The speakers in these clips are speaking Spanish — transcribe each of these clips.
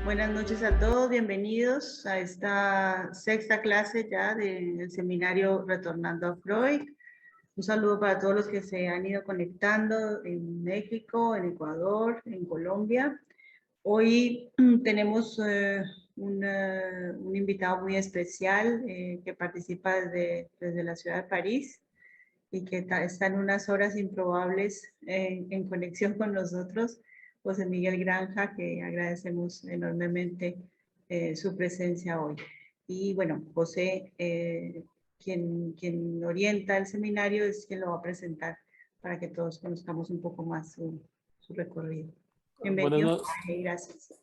Buenas noches a todos, bienvenidos a esta sexta clase ya del seminario Retornando a Freud. Un saludo para todos los que se han ido conectando en México, en Ecuador, en Colombia. Hoy tenemos un invitado muy especial que participa desde la ciudad de París y que está en unas horas improbables en conexión con nosotros, José Miguel Granja, que agradecemos enormemente su presencia hoy. Y bueno, José, quien orienta el seminario, es quien lo va a presentar para que todos conozcamos un poco más su recorrido. Buenas, Bienvenido, Jorge, gracias.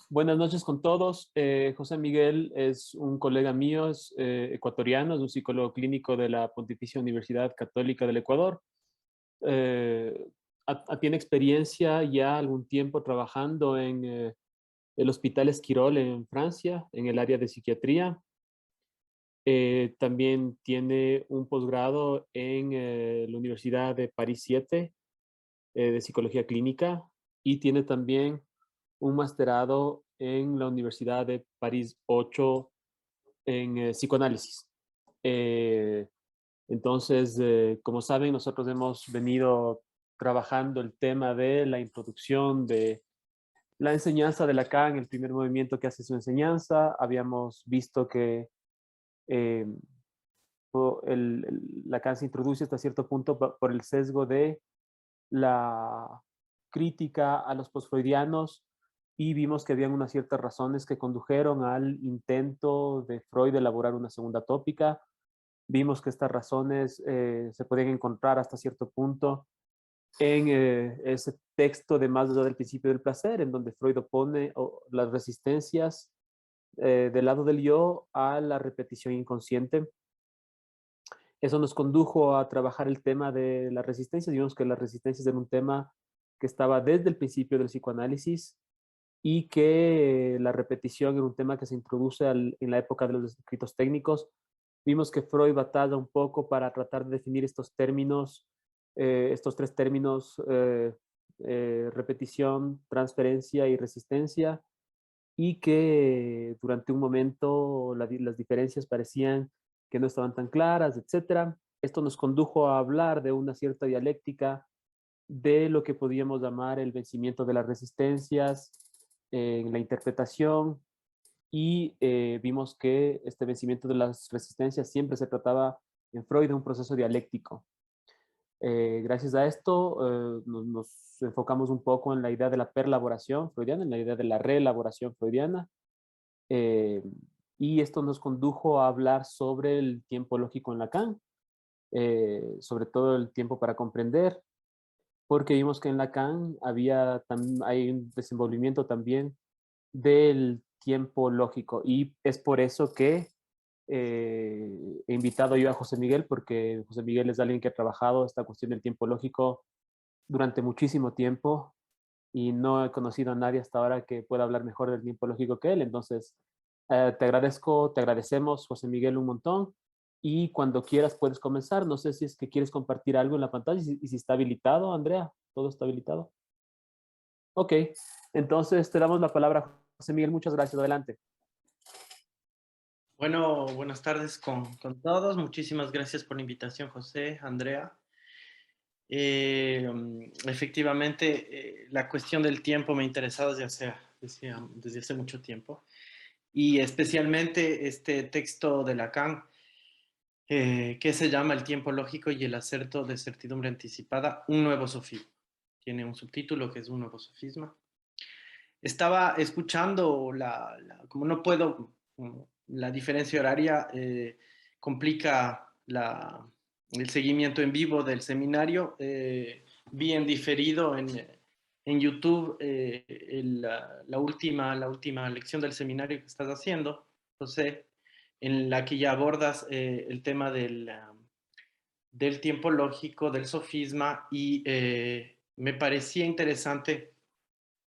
buenas noches con todos. José Miguel es un colega mío, es ecuatoriano, es un psicólogo clínico de la Pontificia Universidad Católica del Ecuador. Tiene experiencia ya algún tiempo trabajando en el Hospital Esquirol en Francia, en el área de psiquiatría. También tiene un posgrado en la Universidad de París 7 de Psicología Clínica y tiene también un masterado en la Universidad de París 8 en psicoanálisis. Eh, entonces, como saben, nosotros hemos venido trabajando el tema de la introducción de la enseñanza de Lacan, el primer movimiento que hace su enseñanza. Habíamos visto que eh, Lacan se introduce hasta cierto punto por el sesgo de la crítica a los postfreudianos y vimos que habían unas ciertas razones que condujeron al intento de Freud de elaborar una segunda tópica. Vimos que estas razones se podían encontrar hasta cierto punto en ese texto de Más allá del principio del placer, en donde Freud opone las resistencias del lado del yo a la repetición inconsciente. Eso nos condujo a trabajar el tema de las resistencias. Vimos que las resistencias eran un tema que estaba desde el principio del psicoanálisis y que la repetición era un tema que se introduce en la época de los escritos técnicos. Vimos que Freud batalla un poco para tratar de definir estos términos, estos tres términos, repetición, transferencia y resistencia, y que durante un momento las diferencias parecían que no estaban tan claras, etcétera. Esto nos condujo a hablar de una cierta dialéctica de lo que podíamos llamar el vencimiento de las resistencias en la interpretación y vimos que este vencimiento de las resistencias siempre se trataba en Freud de un proceso dialéctico. Gracias a esto nos enfocamos un poco en la idea de la perlaboración freudiana, en la idea de la reelaboración freudiana, eh, y esto nos condujo a hablar sobre el tiempo lógico en Lacan, sobre todo el tiempo para comprender, porque vimos que en Lacan hay un desenvolvimiento también del tiempo lógico, y es por eso que he invitado yo a José Miguel, porque José Miguel es alguien que ha trabajado esta cuestión del tiempo lógico durante muchísimo tiempo y no he conocido a nadie hasta ahora que pueda hablar mejor del tiempo lógico que él. Entonces, te agradecemos, José Miguel, un montón. Y cuando quieras puedes comenzar. No sé si es que quieres compartir algo en la pantalla y si está habilitado, Andrea. ¿Todo está habilitado? Ok, entonces te damos la palabra, José Miguel. Muchas gracias. Adelante. Bueno, buenas tardes con todos. Muchísimas gracias por la invitación, José, Andrea. Efectivamente, la cuestión del tiempo me ha interesado desde hace mucho tiempo, y especialmente este texto de Lacan, que se llama El tiempo lógico y el acerto de certidumbre anticipada, un nuevo sofisma. Tiene un subtítulo que es un nuevo sofisma. Estaba escuchando, como no puedo, la diferencia horaria complica el seguimiento en vivo del seminario. Vi en diferido en YouTube la última lección del seminario que estás haciendo, José, en la que ya abordas el tema del tiempo lógico, del sofisma, y me parecía interesante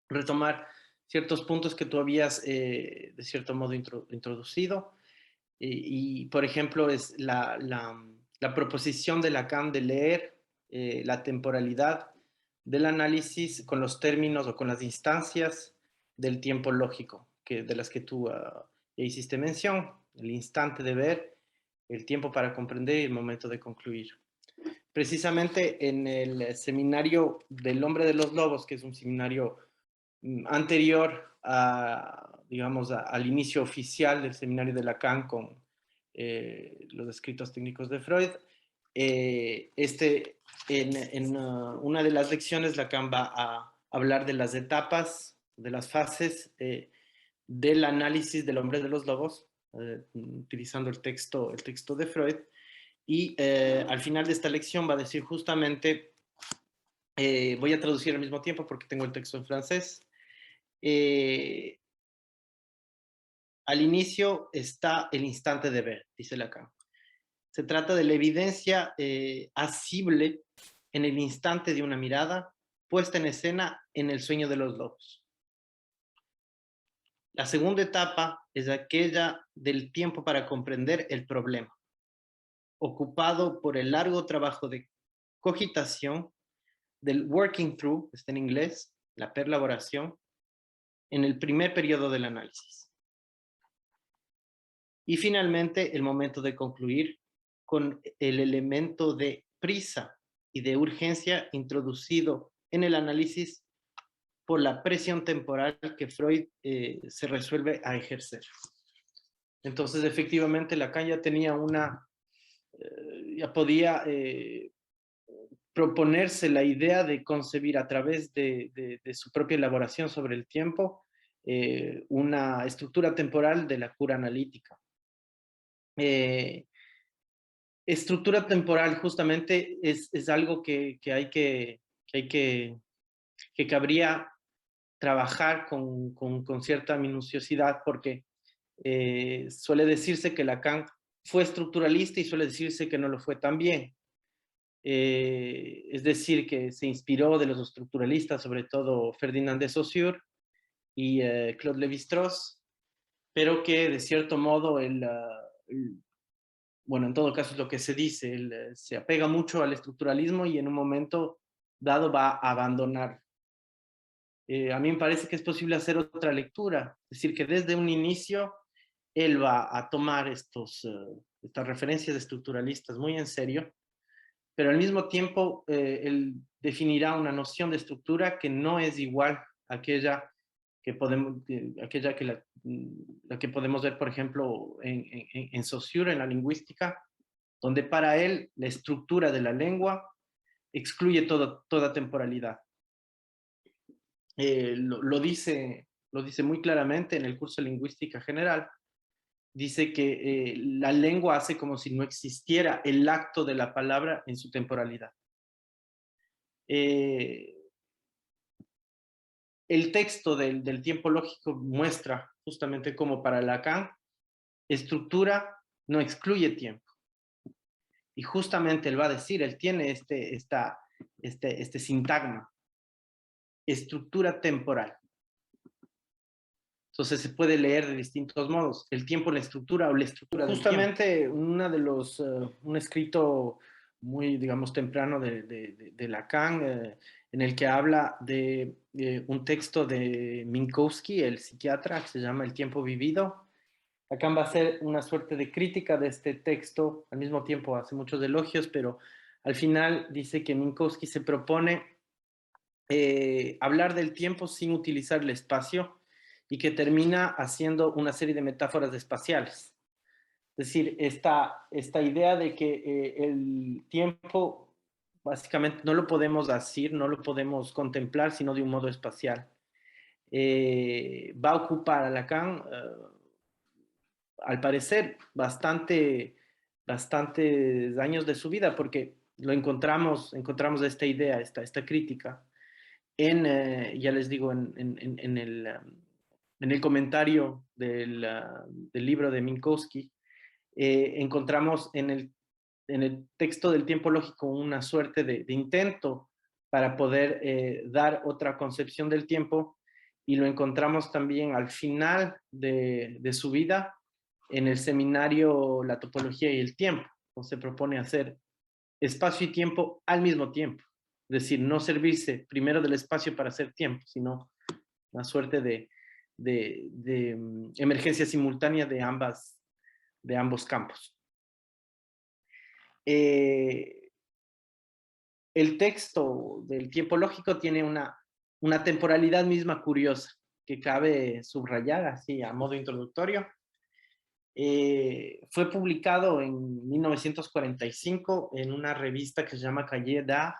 retomar ciertos puntos que tú habías, de cierto modo, introducido. Por ejemplo, es la proposición de Lacan de leer la temporalidad del análisis con los términos o con las instancias del tiempo lógico, de las que tú ya hiciste mención, el instante de ver, el tiempo para comprender y el momento de concluir. Precisamente en el seminario del Hombre de los Lobos, que es un seminario anterior digamos, al inicio oficial del seminario de Lacan con los escritos técnicos de Freud, en una de las lecciones Lacan va a hablar de las etapas, de las fases del análisis del Hombre de los Lobos, utilizando el texto de Freud, y al final de esta lección va a decir justamente, voy a traducir al mismo tiempo porque tengo el texto en francés. Al inicio está el instante de ver, dice Lacan. Se trata de la evidencia asible en el instante de una mirada puesta en escena en el sueño de los lobos. La segunda etapa es aquella del tiempo para comprender el problema, ocupado por el largo trabajo de cogitación, del working through, está en inglés, la perlaboración, en el primer periodo del análisis. Y finalmente, el momento de concluir con el elemento de prisa y de urgencia introducido en el análisis por la presión temporal que Freud se resuelve a ejercer. Entonces, efectivamente, Lacan ya tenía ya podía proponerse la idea de concebir a través de su propia elaboración sobre el tiempo una estructura temporal de la cura analítica. Estructura temporal justamente es algo que cabría trabajar con cierta minuciosidad, porque suele decirse que Lacan fue estructuralista y suele decirse que no lo fue tan bien. Es decir, que se inspiró de los estructuralistas, sobre todo Ferdinand de Saussure y Claude Lévi-Strauss, pero que de cierto modo bueno, en todo caso es lo que se dice, él se apega mucho al estructuralismo y en un momento dado va a abandonar. A mí me parece que es posible hacer otra lectura, es decir, que desde un inicio él va a tomar estas referencias estructuralistas muy en serio, pero al mismo tiempo él definirá una noción de estructura que no es igual a aquella que la que podemos ver, por ejemplo, en Saussure, en la lingüística, donde para él la estructura de la lengua excluye toda temporalidad. Lo dice muy claramente en el curso de lingüística general. Dice que la lengua hace como si no existiera el acto de la palabra en su temporalidad. El texto del tiempo lógico muestra justamente cómo para Lacan estructura no excluye tiempo. Y justamente él va a decir, él tiene este sintagma, estructura temporal. Entonces se puede leer de distintos modos, el tiempo, la estructura o la estructura del tiempo. Justamente un escrito muy, digamos, temprano de Lacan, en el que habla de un texto de Minkowski, el psiquiatra, que se llama El tiempo vivido. Lacan va a hacer una suerte de crítica de este texto, al mismo tiempo hace muchos elogios, pero al final dice que Minkowski se propone hablar del tiempo sin utilizar el espacio y que termina haciendo una serie de metáforas espaciales. Es decir, esta idea de que el tiempo básicamente no lo podemos decir, no lo podemos contemplar, sino de un modo espacial. Va a ocupar a Lacan, al parecer, bastantes años de su vida, porque encontramos esta idea, esta crítica, ya les digo, en el comentario del libro de Minkowski. Encontramos en el texto del tiempo lógico una suerte de intento para poder dar otra concepción del tiempo, y lo encontramos también al final de su vida en el seminario La topología y el tiempo, donde se propone hacer espacio y tiempo al mismo tiempo. Es decir, no servirse primero del espacio para hacer tiempo, sino una suerte de emergencia simultánea de ambos campos. El texto del tiempo lógico tiene una temporalidad misma curiosa que cabe subrayar así a modo introductorio. Fue publicado en 1945 en una revista que se llama Cahiers d'Art,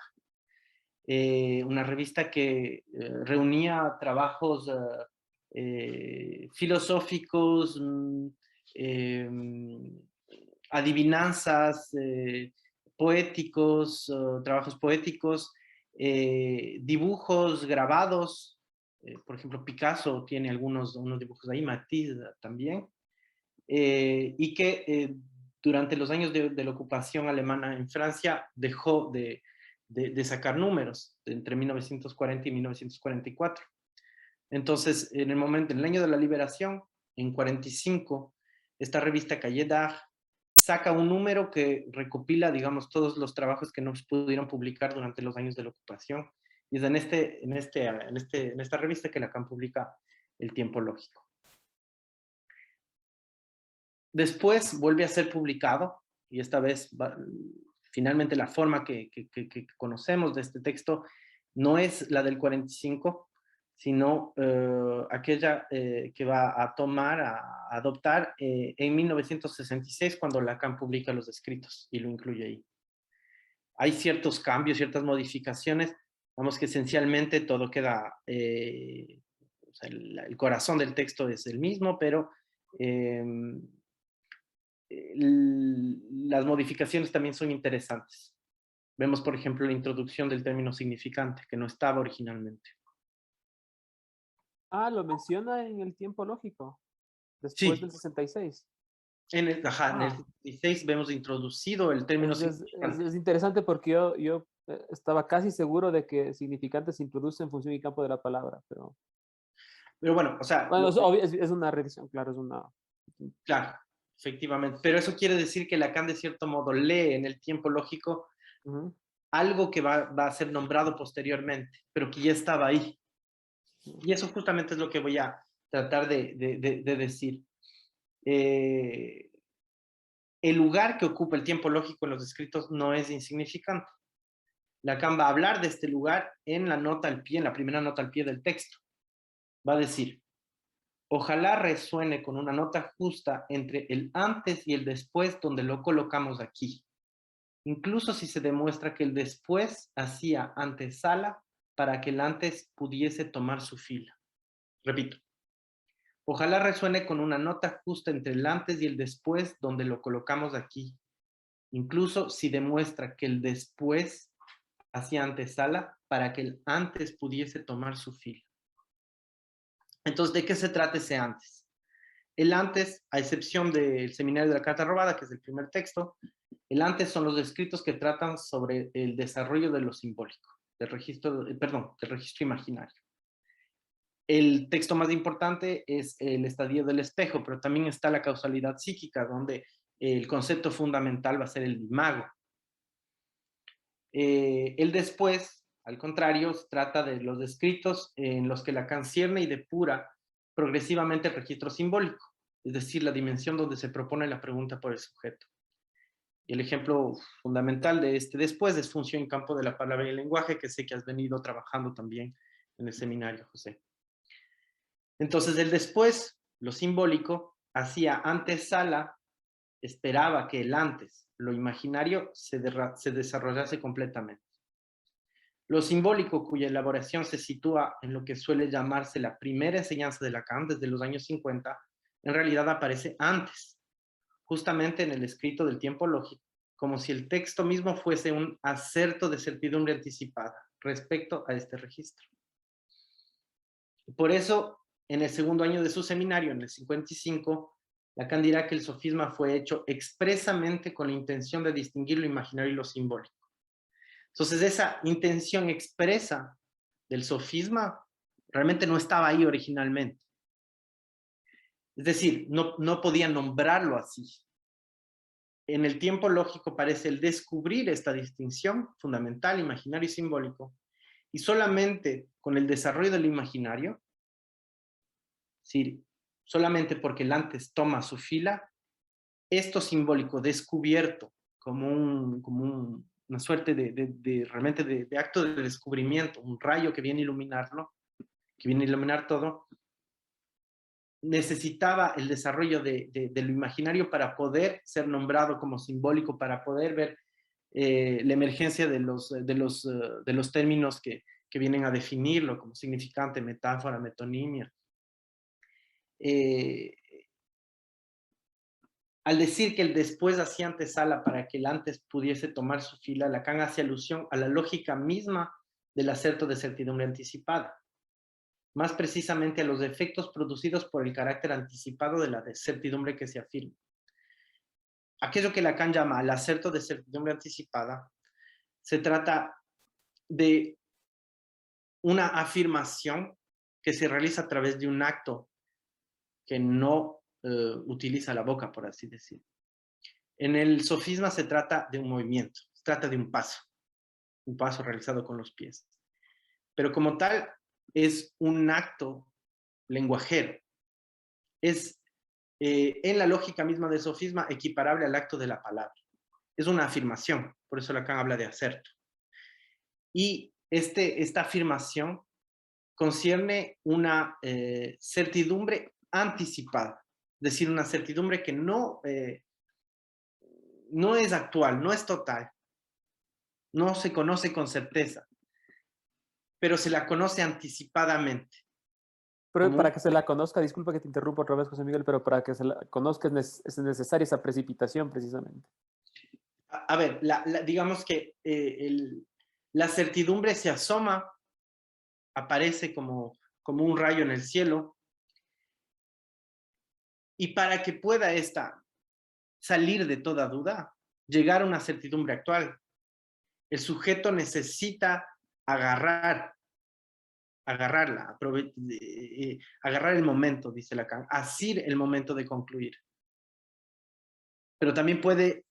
una revista que reunía trabajos filosóficos, adivinanzas, poéticos, trabajos poéticos, dibujos grabados. Por ejemplo, Picasso tiene unos dibujos ahí, Matisse también. Y que durante los años de la ocupación alemana en Francia dejó de sacar números entre 1940 y 1944. Entonces, en el año de la liberación, en 45, esta revista Cahiers d'Art saca un número que recopila, digamos, todos los trabajos que no se pudieron publicar durante los años de la ocupación. Y es en esta revista que Lacan publica El tiempo lógico. Después vuelve a ser publicado, y esta vez finalmente la forma que conocemos de este texto no es la del 45, sino aquella que va a adoptar en 1966, cuando Lacan publica los escritos y lo incluye ahí. Hay ciertos cambios, ciertas modificaciones, vamos que esencialmente todo queda, o sea, el corazón del texto es el mismo, pero las modificaciones también son interesantes. Vemos, por ejemplo, la introducción del término significante, que no estaba originalmente. Ah, lo menciona en el tiempo lógico, después Sí. del 66. En el 66 vemos introducido el término significante. Es interesante porque yo estaba casi seguro de que significante se introduce en función y campo de la palabra, pero bueno, o sea... Bueno, es una revisión, claro, es una... Claro, efectivamente. Pero eso quiere decir que Lacan, de cierto modo, lee en el tiempo lógico algo que va a ser nombrado posteriormente, pero que ya estaba ahí. Y eso justamente es lo que voy a tratar de decir. El lugar que ocupa el tiempo lógico en los escritos no es insignificante. Lacan va a hablar de este lugar en la nota al pie, en la primera nota al pie del texto. Va a decir: ojalá resuene con una nota justa entre el antes y el después donde lo colocamos aquí. Incluso si se demuestra que el después hacía antesala para que el antes pudiese tomar su fila. Repito. Ojalá resuene con una nota justa entre el antes y el después donde lo colocamos aquí. Incluso si demuestra que el después hacía antesala para que el antes pudiese tomar su fila. Entonces, ¿de qué se trata ese antes? El antes, a excepción del seminario de la carta robada, que es el primer texto, el antes son los escritos que tratan sobre el desarrollo de lo simbólico, del registro imaginario. El texto más importante es el estadio del espejo, pero también está la causalidad psíquica, donde el concepto fundamental va a ser el imago. El después, al contrario, trata de los escritos en los que Lacan cierne y depura progresivamente el registro simbólico, es decir, la dimensión donde se propone la pregunta por el sujeto. Y el ejemplo fundamental de este después es función en campo de la palabra y el lenguaje, que sé que has venido trabajando también en el seminario, José. Entonces, el después, lo simbólico, hacía antesala, esperaba que el antes, lo imaginario, se desarrollase completamente. Lo simbólico, cuya elaboración se sitúa en lo que suele llamarse la primera enseñanza de Lacan desde los años 50, en realidad aparece antes, justamente en el escrito del tiempo lógico, como si el texto mismo fuese un acerto de certidumbre anticipada respecto a este registro. Por eso, en el segundo año de su seminario, en el 55, Lacan dirá que el sofisma fue hecho expresamente con la intención de distinguir lo imaginario y lo simbólico. Entonces, esa intención expresa del sofisma realmente no estaba ahí originalmente. Es decir, no podía nombrarlo así. En el tiempo lógico parece el descubrir esta distinción fundamental, imaginario y simbólico, y solamente con el desarrollo del imaginario Es decir, solamente porque el antes toma su fila, esto simbólico descubierto como una suerte realmente de acto de descubrimiento, un rayo que viene a iluminarlo, que viene a iluminar todo, necesitaba el desarrollo de lo imaginario para poder ser nombrado como simbólico, para poder ver la emergencia de los términos que vienen a definirlo como significante, metáfora, metonimia. Al decir que el después hacía antesala para que el antes pudiese tomar su fila, Lacan hace alusión a la lógica misma del acerto de certidumbre anticipada, más precisamente a los efectos producidos por el carácter anticipado de la certidumbre que se afirma. Aquello que Lacan llama el acerto de certidumbre anticipada se trata de una afirmación que se realiza a través de un acto que no utiliza la boca, por así decirlo. En el sofisma se trata de un movimiento, se trata de un paso realizado con los pies. Pero como tal, es un acto lenguajero. Es, en la lógica misma del sofisma, equiparable al acto de la palabra. Es una afirmación, por eso Lacan habla de acerto. Y esta afirmación concierne una certidumbre anticipada, es decir, una certidumbre que no es actual, no es total, no se conoce con certeza, pero se la conoce anticipadamente. Pero para que se la conozca, disculpa que te interrumpa otra vez, José Miguel, pero para que se la conozca es necesaria esa precipitación precisamente. A ver, digamos que la certidumbre se asoma, aparece como un rayo en el cielo, y para que pueda esta salir de toda duda, llegar a una certidumbre actual, el sujeto necesita agarrar el momento, dice Lacan, asir el momento de concluir. Pero también puede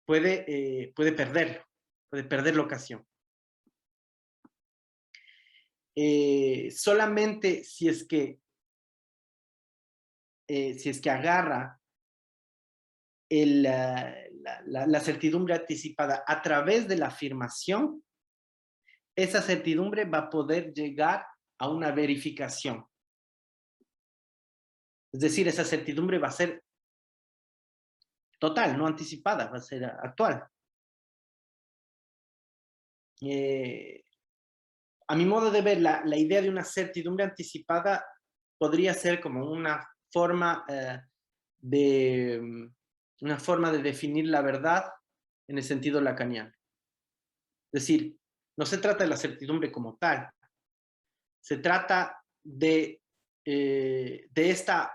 perder la ocasión. Solamente si es que agarra la certidumbre anticipada a través de la afirmación, esa certidumbre va a poder llegar a una verificación. Es decir, esa certidumbre va a ser total, no anticipada, va a ser actual. A mi modo de ver, la idea de una certidumbre anticipada podría ser como una forma de definir la verdad en el sentido lacaniano. Es decir, no se trata de la certidumbre como tal, se trata de esta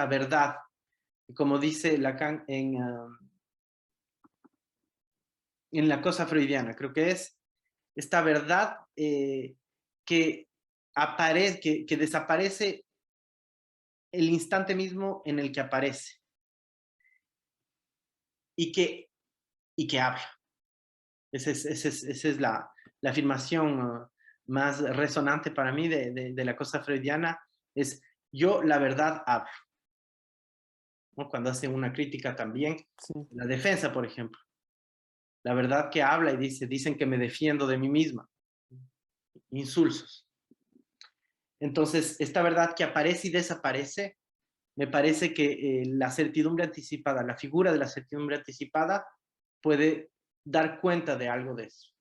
verdad, como dice Lacan en la cosa freudiana, creo que es esta verdad que desaparece el instante mismo en el que aparece y que habla. Esa es la afirmación más resonante para mí de la cosa freudiana, es yo la verdad hablo. ¿No? Cuando hace una crítica también, Sí. la defensa, por ejemplo. La verdad que habla y dicen que me defiendo de mí misma. Insulsos. Entonces, esta verdad que aparece y desaparece, me parece que la certidumbre anticipada, la figura de la certidumbre anticipada, puede dar cuenta de algo de eso.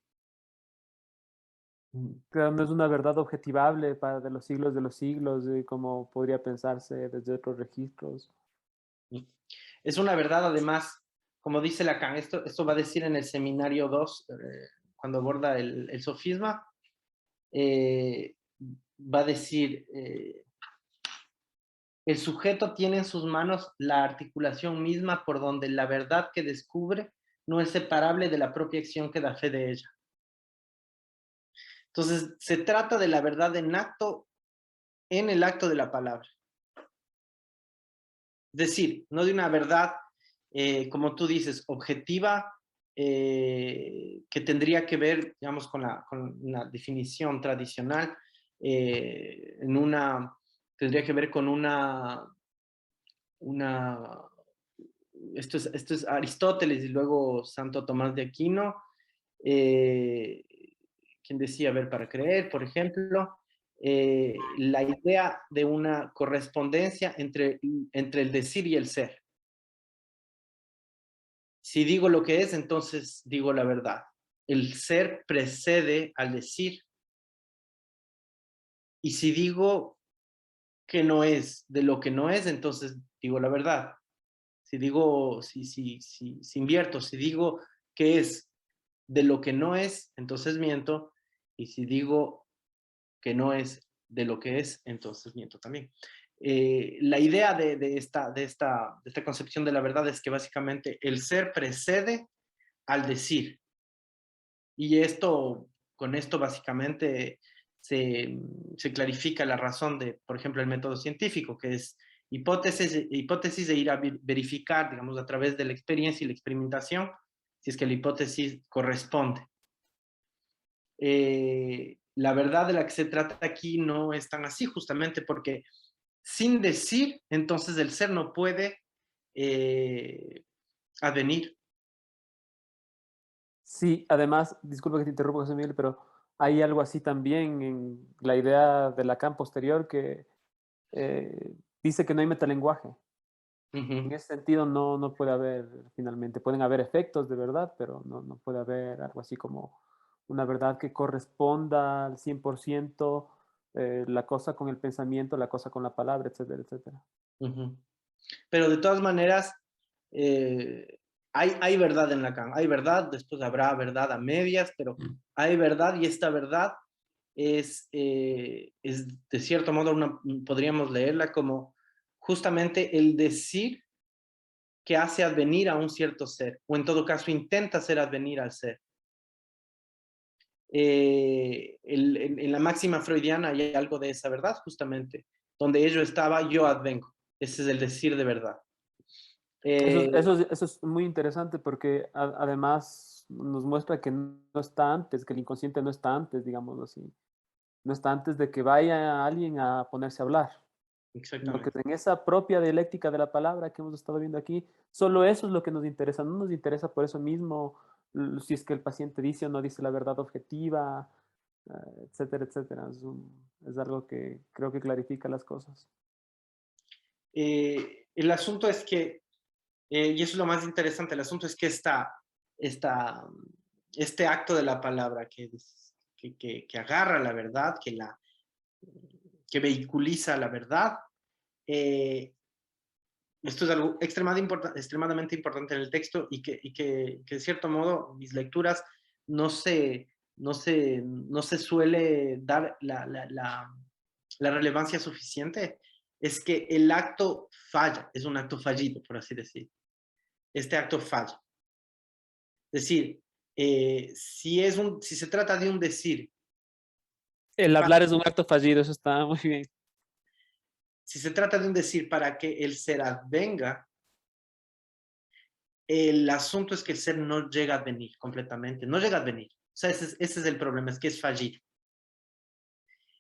Claro, no es una verdad objetivable de los siglos, como podría pensarse desde otros registros. Es una verdad, además, como dice Lacan, esto va a decir en el seminario 2, cuando aborda el sofisma, va a decir, el sujeto tiene en sus manos la articulación misma por donde la verdad que descubre no es separable de la propia acción que da fe de ella. Entonces, se trata de la verdad en el acto de la palabra. Es decir, no de una verdad, como tú dices, objetiva, que tendría que ver, digamos, con una definición tradicional, en una tendría que ver con esto es Aristóteles y luego Santo Tomás de Aquino, eh, quien decía, a ver, para creer, por ejemplo, la idea de una correspondencia entre el decir y el ser. Si digo lo que es, entonces digo la verdad. El ser precede al decir. Y si digo que no es de lo que no es, entonces digo la verdad. Si digo, si invierto, si digo que es de lo que no es, entonces miento. Y si digo que no es de lo que es, entonces miento también. La idea de esta concepción de la verdad es que básicamente el ser precede al decir. Y con esto básicamente se clarifica la razón de, por ejemplo, el método científico, que es hipótesis de ir a verificar, digamos, a través de la experiencia y la experimentación, si es que la hipótesis corresponde. La verdad de la que se trata aquí no es tan así, justamente porque sin decir, entonces el ser no puede advenir. Sí, además, disculpa que te interrumpa, José Miguel, pero hay algo así también en la idea de Lacan posterior que dice que no hay metalenguaje. En Ujú. ese sentido no puede haber, finalmente, pueden haber efectos de verdad, pero no puede haber algo así como una verdad que corresponda al 100%, la cosa con el pensamiento, la cosa con la palabra, etcétera, etcétera. Ujú. Pero de todas maneras, eh, hay verdad en Lacan, hay verdad, después habrá verdad a medias, pero hay verdad y esta verdad es de cierto modo, podríamos leerla como justamente el decir que hace advenir a un cierto ser, o en todo caso intenta hacer advenir al ser. En la máxima freudiana hay algo de esa verdad, justamente, donde ello estaba, yo advengo. Ese es el decir de verdad. Eso, Eh, eso, eso es muy interesante porque además nos muestra que no está antes, que el inconsciente no está antes, digámoslo así. No está antes de que vaya alguien a ponerse a hablar. Lo que Exactamente. en esa propia dialéctica de la palabra que hemos estado viendo aquí, solo eso es lo que nos interesa. No nos interesa por eso mismo si es que el paciente dice o no dice la verdad objetiva, etcétera, etcétera. Es algo que creo que clarifica las cosas. El asunto es que, y eso es lo más interesante, el asunto es que esta, este acto de la palabra que agarra la verdad, que vehiculiza la verdad, eh, esto es algo extremadamente importante en el texto que de cierto modo mis lecturas no se, no se suele dar la relevancia suficiente. Es que el acto falla, es un acto fallido, por así decir. Este acto falla. Es decir, si se trata de un decir, El hablar es un acto fallido, eso está muy bien. si se trata de un decir para que el ser advenga, el asunto es que el ser no llega a venir completamente, no llega a venir. O sea, ese es el problema, es que es fallido.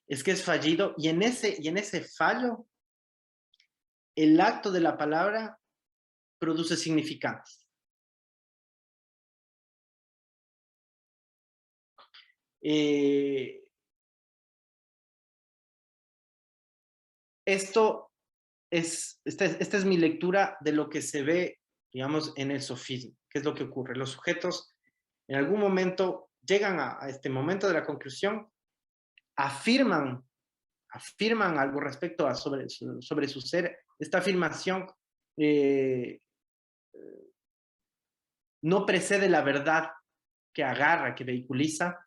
Es que es fallido y en ese fallo, el acto de la palabra produce significantes. Eh, esta es mi lectura de lo que se ve, digamos, en el sofismo. ¿Qué es lo que ocurre? Los sujetos en algún momento llegan a este momento de la conclusión, afirman algo respecto a sobre su ser. Esta afirmación eh, no precede la verdad que agarra, que vehiculiza,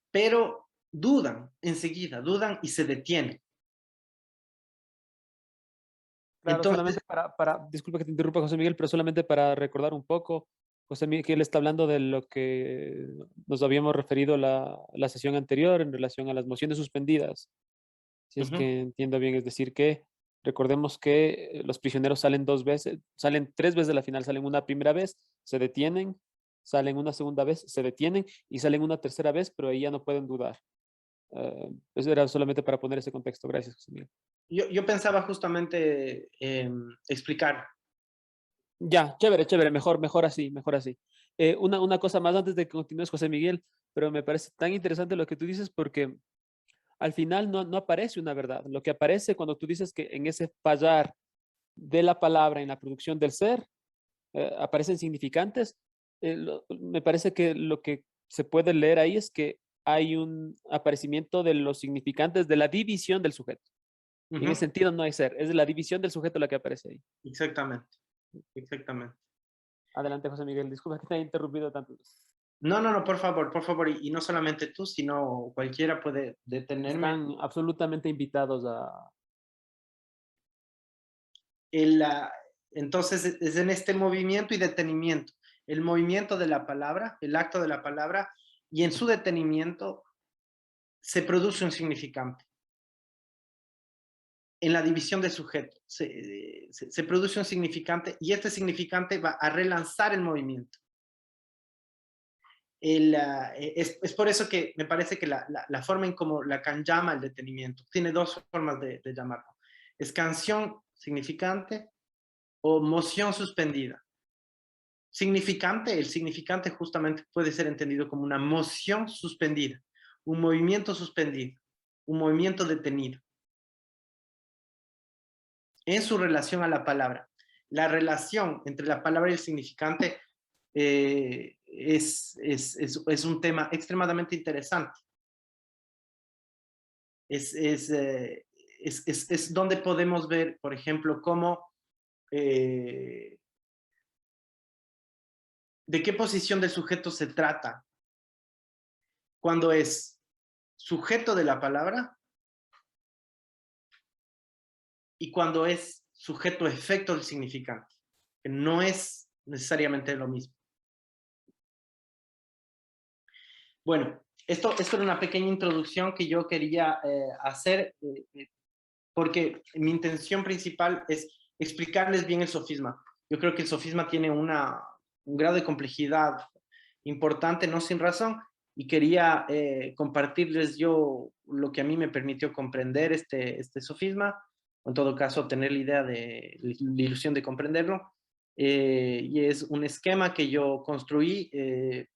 pero dudan enseguida, dudan y se detienen. Claro, Entonces, solamente disculpa que te interrumpa, José Miguel, pero solamente para recordar un poco, José Miguel está hablando de lo que nos habíamos referido la sesión anterior en relación a las mociones suspendidas. Si es uh-huh, que entiendo bien, es decir, que recordemos que los prisioneros salen dos veces, salen tres veces de la final, salen una primera vez, se detienen, salen una segunda vez, se detienen y salen una tercera vez, pero ahí ya no pueden dudar. Eso era solamente para poner ese contexto. Gracias, José Miguel. Yo pensaba justamente explicar. Ya, chévere, chévere, mejor así, mejor así. Una cosa más antes de que continúes, José Miguel, pero me parece tan interesante lo que tú dices porque al final no aparece una verdad. Lo que aparece cuando tú dices que en ese fallar de la palabra en la producción del ser, aparecen significantes, me parece que lo que se puede leer ahí es que hay un aparecimiento de los significantes de la división del sujeto. Y en ese Ujú, sentido no hay ser, es la división del sujeto la que aparece ahí. exactamente, exactamente. Adelante, José Miguel, disculpa que te haya interrumpido tanto. No, no, no, por favor, y no solamente tú, sino cualquiera puede detenerme. Están absolutamente invitados a... El, ah, entonces, es en este movimiento y detenimiento. El movimiento de la palabra, el acto de la palabra, y en su detenimiento se produce un significante. En la división de sujeto se produce un significante y este significante va a relanzar el movimiento. Es por eso que me parece que la forma en cómo Lacan llama el detenimiento, tiene dos formas de llamarlo. Escansión significante o moción suspendida. Significante, el significante justamente puede ser entendido como una moción suspendida, un movimiento suspendido, un movimiento detenido en su relación a la palabra. La relación entre la palabra y el significante es un tema extremadamente interesante. Es donde podemos ver, por ejemplo, cómo, de qué posición del sujeto se trata cuando es sujeto de la palabra y cuando es sujeto efecto del significante, que no es necesariamente lo mismo. Bueno, esto era una pequeña introducción que yo quería hacer porque mi intención principal es explicarles bien el sofisma. Yo creo que el sofisma tiene un grado de complejidad importante, no sin razón, y quería compartirles yo lo que a mí me permitió comprender este sofisma, o en todo caso tener la idea de la ilusión de comprenderlo. Y es un esquema que yo construí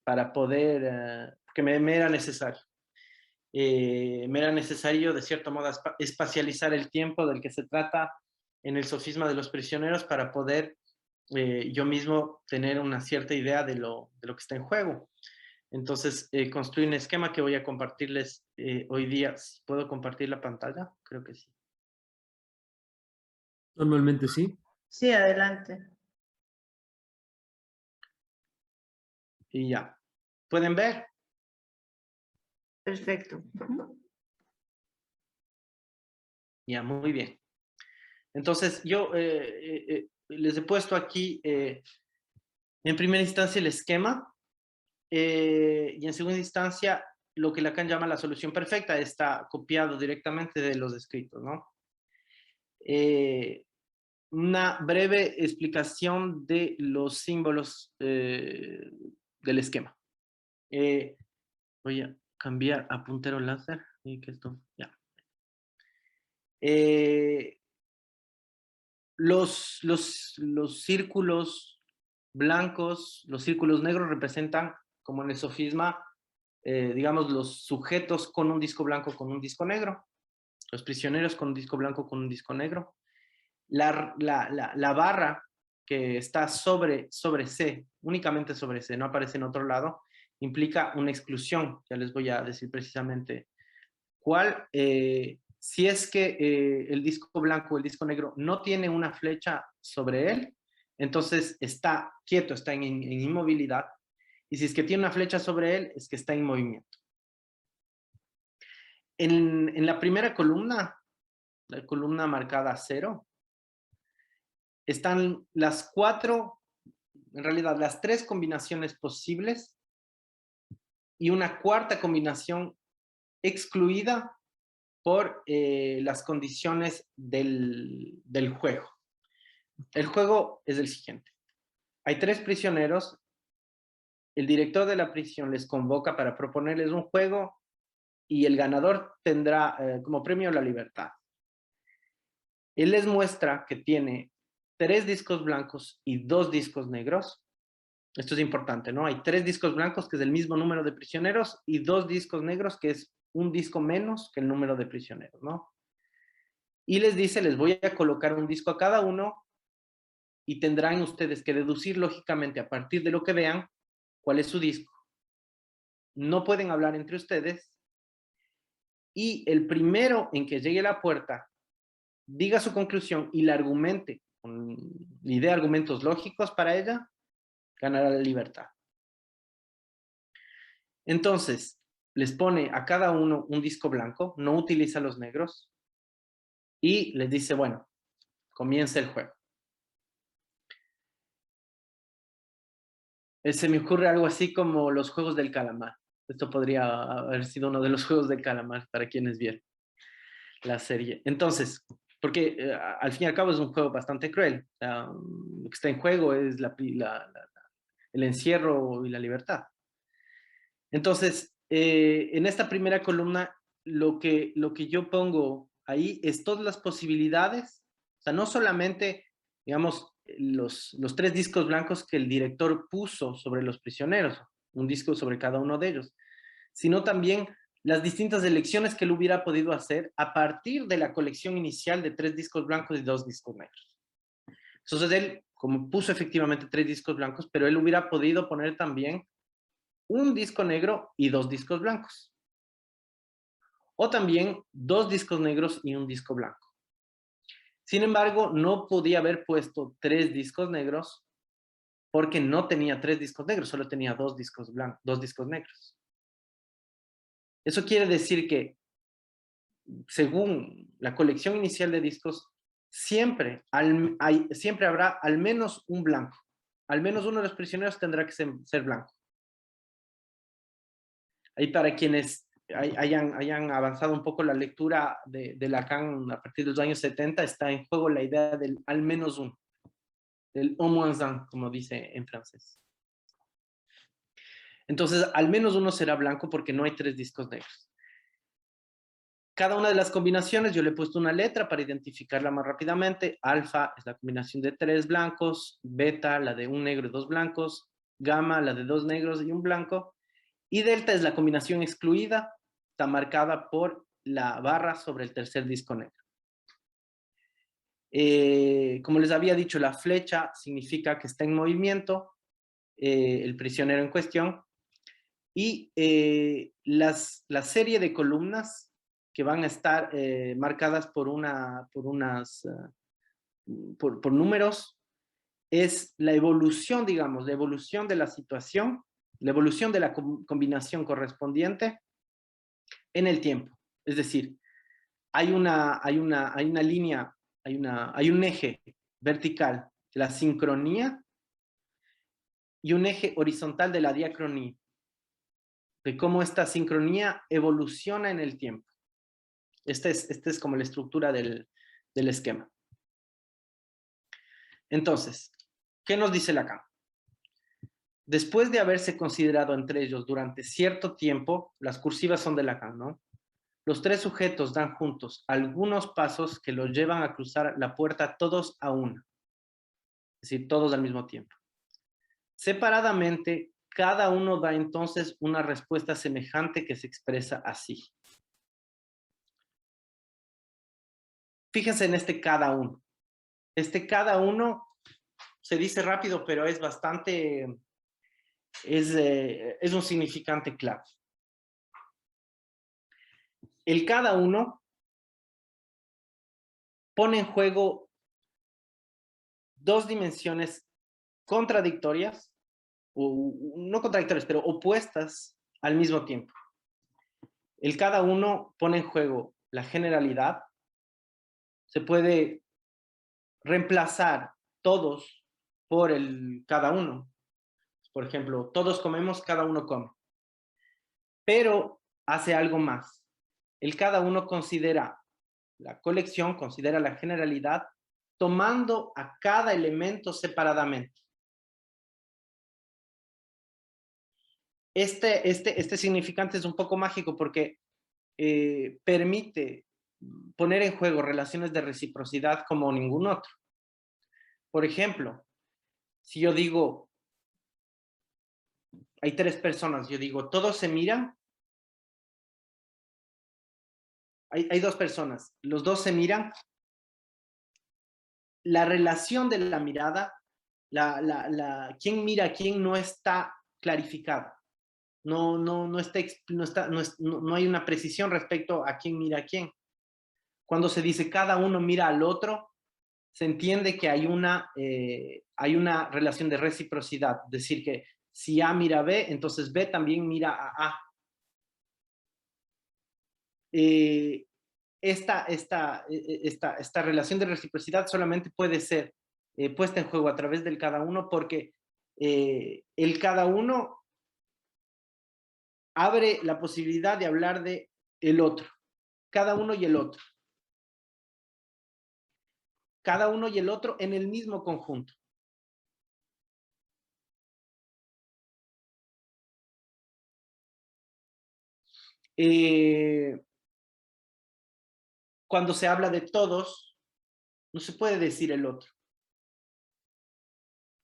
para poder, que me era necesario. Me era necesario, de cierto modo, espacializar el tiempo del que se trata en el sofisma de los prisioneros para poder yo mismo tener una cierta idea de lo que está en juego. Entonces, construí un esquema que voy a compartirles hoy día. ¿Puedo compartir la pantalla? Creo que sí. Normalmente sí. Sí, adelante. Y ya. ¿Pueden ver? Perfecto. Ya, muy bien. Entonces, yo les he puesto aquí, en primera instancia, el esquema. Y en segunda instancia, lo que Lacan llama la solución perfecta está copiado directamente de los escritos, ¿no? Una breve explicación de los símbolos del esquema. Voy a cambiar a puntero láser y que esto, ya. Los círculos blancos, los círculos negros representan, como en el sofisma, digamos, los sujetos con un disco blanco con un disco negro, los prisioneros con un disco blanco con un disco negro. La barra que está sobre C, únicamente sobre C, no aparece en otro lado, implica una exclusión. Ya les voy a decir precisamente cuál. Si es que el disco blanco o el disco negro no tiene una flecha sobre él, entonces está quieto, está en inmovilidad. Y si es que tiene una flecha sobre él, es que está en movimiento. En la primera columna, la columna marcada 0, están las cuatro, en realidad las tres combinaciones posibles y una cuarta combinación excluida por las condiciones del juego. El juego es el siguiente. Hay 3 prisioneros. El director de la prisión les convoca para proponerles un juego y el ganador tendrá como premio la libertad. Él les muestra que tiene 3 discos blancos y 2 discos negros. Esto es importante, ¿no? Hay 3 discos blancos, que es el mismo número de prisioneros, y 2 discos negros, que es un disco menos que el número de prisioneros, ¿no? Y les dice, les voy a colocar un disco a cada uno y tendrán ustedes que deducir lógicamente a partir de lo que vean cuál es su disco. No pueden hablar entre ustedes y el primero en que llegue a la puerta diga su conclusión y la argumente, y dé argumentos lógicos para ella, ganará la libertad. Entonces, les pone a cada uno un disco blanco, no utiliza los negros, y les dice, bueno, comienza el juego. Se me ocurre algo así como los juegos del calamar. Esto podría haber sido uno de los juegos del calamar para quienes vieron la serie. Entonces, porque al fin y al cabo es un juego bastante cruel. O sea, lo que está en juego es el encierro y la libertad. Entonces, en esta primera columna, lo que yo pongo ahí es todas las posibilidades, o sea, no solamente, digamos, los 3 discos blancos que el director puso sobre los prisioneros, un disco sobre cada uno de ellos, sino también las distintas elecciones que él hubiera podido hacer a partir de la colección inicial de 3 discos blancos y 2 discos negros. Entonces él, como puso efectivamente 3 discos blancos, pero él hubiera podido poner también un disco negro y 2 discos blancos. O también 2 discos negros y un disco blanco. Sin embargo, no podía haber puesto 3 discos negros porque no tenía 3 discos negros, solo tenía 2 discos blancos, 2 discos negros. Eso quiere decir que, según la colección inicial de discos, siempre habrá al menos un blanco. Al menos uno de los prisioneros tendrá que ser blanco. Ahí para quienes hayan avanzado un poco la lectura de Lacan a partir de los años 70, está en juego la idea del al menos uno, del au moins un, como dice en francés. Entonces, al menos uno será blanco porque no hay 3 discos negros. Cada una de las combinaciones, yo le he puesto una letra para identificarla más rápidamente. Alfa es la combinación de 3 blancos, beta la de un negro y 2 blancos, gamma la de 2 negros y un blanco, y delta es la combinación excluida, está marcada por la barra sobre el tercer disco negro. Como les había dicho, la flecha significa que está en movimiento el prisionero en cuestión, y la serie de columnas que van a estar marcadas por números es la evolución, digamos, la evolución de la situación, la evolución de la combinación correspondiente en el tiempo. Es decir, hay una línea, hay un eje vertical de la sincronía y un eje horizontal de la diacronía, de cómo esta sincronía evoluciona en el tiempo. Esta es como la estructura del esquema. Entonces, ¿qué nos dice Lacan? Después de haberse considerado entre ellos durante cierto tiempo, las cursivas son de Lacan, ¿no? Los 3 sujetos dan juntos algunos pasos que los llevan a cruzar la puerta todos a una. Es decir, todos al mismo tiempo. Separadamente, cada uno da entonces una respuesta semejante que se expresa así. Fíjense en este cada uno. Este cada uno se dice rápido, pero es bastante, es un significante clave. El cada uno pone en juego 2 dimensiones contradictorias, o no contradictorias, pero opuestas al mismo tiempo. El cada uno pone en juego la generalidad. Se puede reemplazar todos por el cada uno. Por ejemplo, todos comemos, cada uno come. Pero hace algo más. El cada uno considera la colección, considera la generalidad, tomando a cada elemento separadamente. Este significante es un poco mágico porque permite poner en juego relaciones de reciprocidad como ningún otro. Por ejemplo, si yo digo, hay 3 personas, yo digo, todos se miran, hay 2 personas, los 2 se miran, la relación de la mirada, quién mira a quién no está clarificada. No hay una precisión respecto a quién mira a quién. Cuando se dice cada uno mira al otro, se entiende que hay una relación de reciprocidad. Es decir, que si A mira a B, entonces B también mira a A. Esta relación de reciprocidad solamente puede ser puesta en juego a través del cada uno porque el cada uno abre la posibilidad de hablar de el otro, cada uno y el otro. Cada uno y el otro en el mismo conjunto. Cuando se habla de todos, no se puede decir el otro.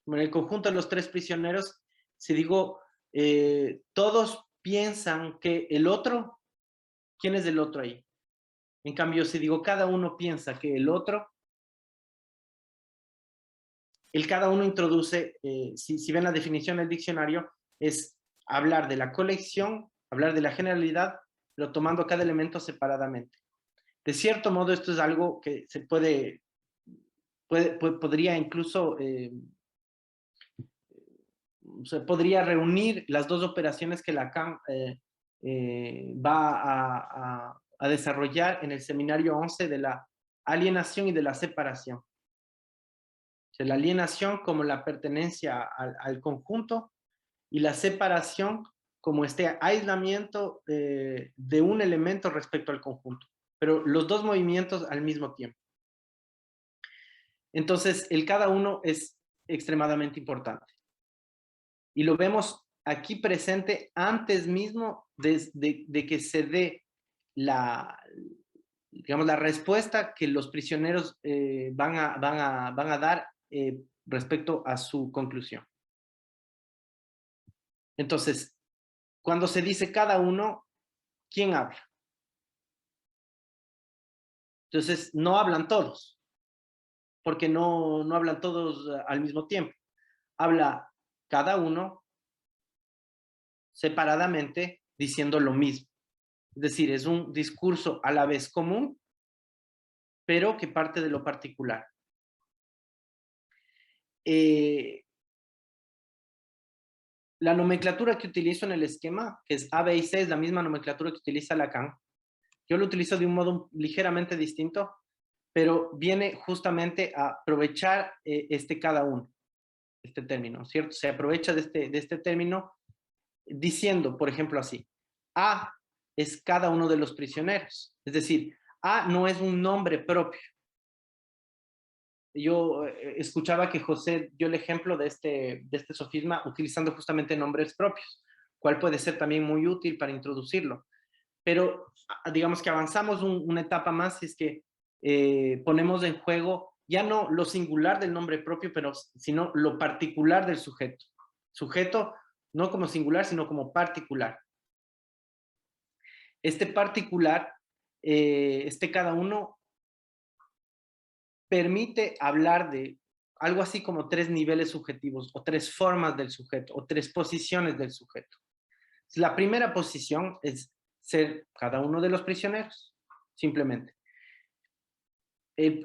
En el conjunto de los 3 prisioneros, si digo, todos piensan que el otro, ¿quién es el otro ahí? En cambio, si digo, cada uno piensa que el otro, el cada uno introduce, si ven la definición del diccionario, es hablar de la colección, hablar de la generalidad, pero tomando cada elemento separadamente. De cierto modo, esto es algo que se podría incluso, se podría reunir las 2 operaciones que Lacan va a desarrollar en el seminario 11 de la alienación y de la separación. O sea, la alienación como la pertenencia al conjunto y la separación como este aislamiento de un elemento respecto al conjunto, pero los 2 movimientos al mismo tiempo. Entonces, el cada uno es extremadamente importante. Y lo vemos aquí presente antes mismo de que se dé digamos, la respuesta que los prisioneros van a dar respecto a su conclusión. Entonces, cuando se dice cada uno, ¿quién habla? Entonces, no hablan todos, porque no hablan todos al mismo tiempo. Habla cada uno separadamente diciendo lo mismo. Es decir, es un discurso a la vez común, pero que parte de lo particular. La nomenclatura que utilizo en el esquema, que es A, B y C, es la misma nomenclatura que utiliza Lacan. Yo lo utilizo de un modo ligeramente distinto, pero viene justamente a aprovechar este cada uno, este término, ¿cierto? Se aprovecha de este término diciendo, por ejemplo, así, A es cada uno de los prisioneros. Es decir, A no es un nombre propio. Yo escuchaba que José dio el ejemplo de este sofisma utilizando justamente nombres propios, cual puede ser también muy útil para introducirlo. Pero digamos que avanzamos una etapa más y es que ponemos en juego ya no lo singular del nombre propio, sino lo particular del sujeto. Sujeto no como singular, sino como particular. Este particular, cada uno, permite hablar de algo así como 3 niveles subjetivos o 3 formas del sujeto o 3 posiciones del sujeto. La primera posición es ser cada uno de los prisioneros, simplemente.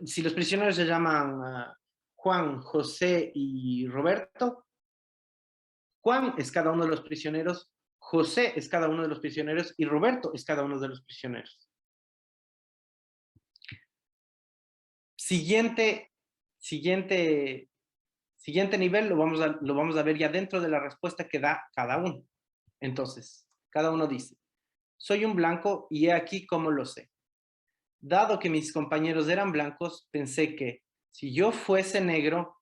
Si los prisioneros se llaman Juan, José y Roberto, Juan es cada uno de los prisioneros, José es cada uno de los prisioneros y Roberto es cada uno de los prisioneros. Siguiente nivel lo vamos a ver ya dentro de la respuesta que da cada uno. Entonces, cada uno dice, soy un blanco y he aquí cómo lo sé. Dado que mis compañeros eran blancos, pensé que si yo fuese negro,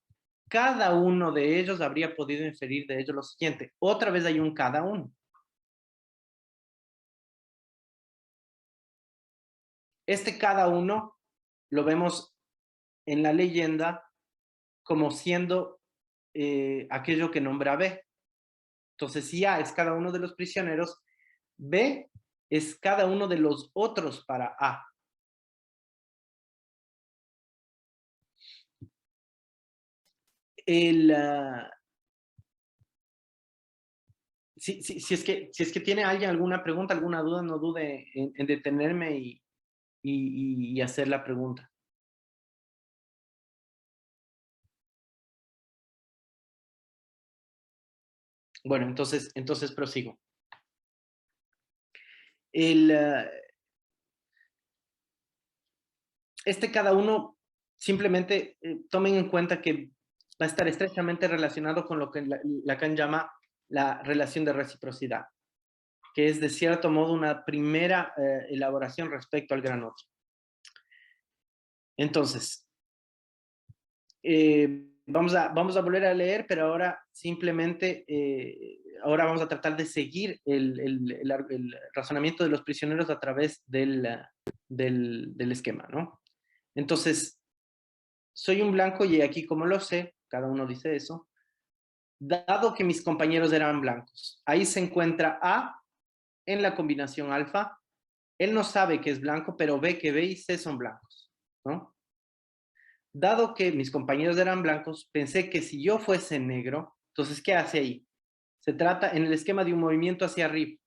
cada uno de ellos habría podido inferir de ello lo siguiente. Otra vez hay un cada uno. cada uno lo vemos en la leyenda como siendo aquello que nombra B. Entonces, si A es cada uno de los prisioneros, B es cada uno de los otros para A. Si es que tiene alguien alguna pregunta, alguna duda, no dude en detenerme y hacer la pregunta. Bueno, entonces prosigo. Cada uno, simplemente tomen en cuenta que va a estar estrechamente relacionado con lo que Lacan llama la relación de reciprocidad, que es de cierto modo una primera elaboración respecto al gran otro. Entonces, vamos a volver a leer, pero ahora simplemente, ahora vamos a tratar de seguir el razonamiento de los prisioneros a través del esquema, ¿no? Entonces, soy un blanco y aquí como lo sé, cada uno dice eso, dado que mis compañeros eran blancos. Ahí se encuentra A en la combinación alfa. Él no sabe que es blanco, pero ve que B y C son blancos, ¿no? Dado que mis compañeros eran blancos, pensé que si yo fuese negro, entonces, ¿qué hace ahí? Se trata en el esquema de un movimiento hacia arriba.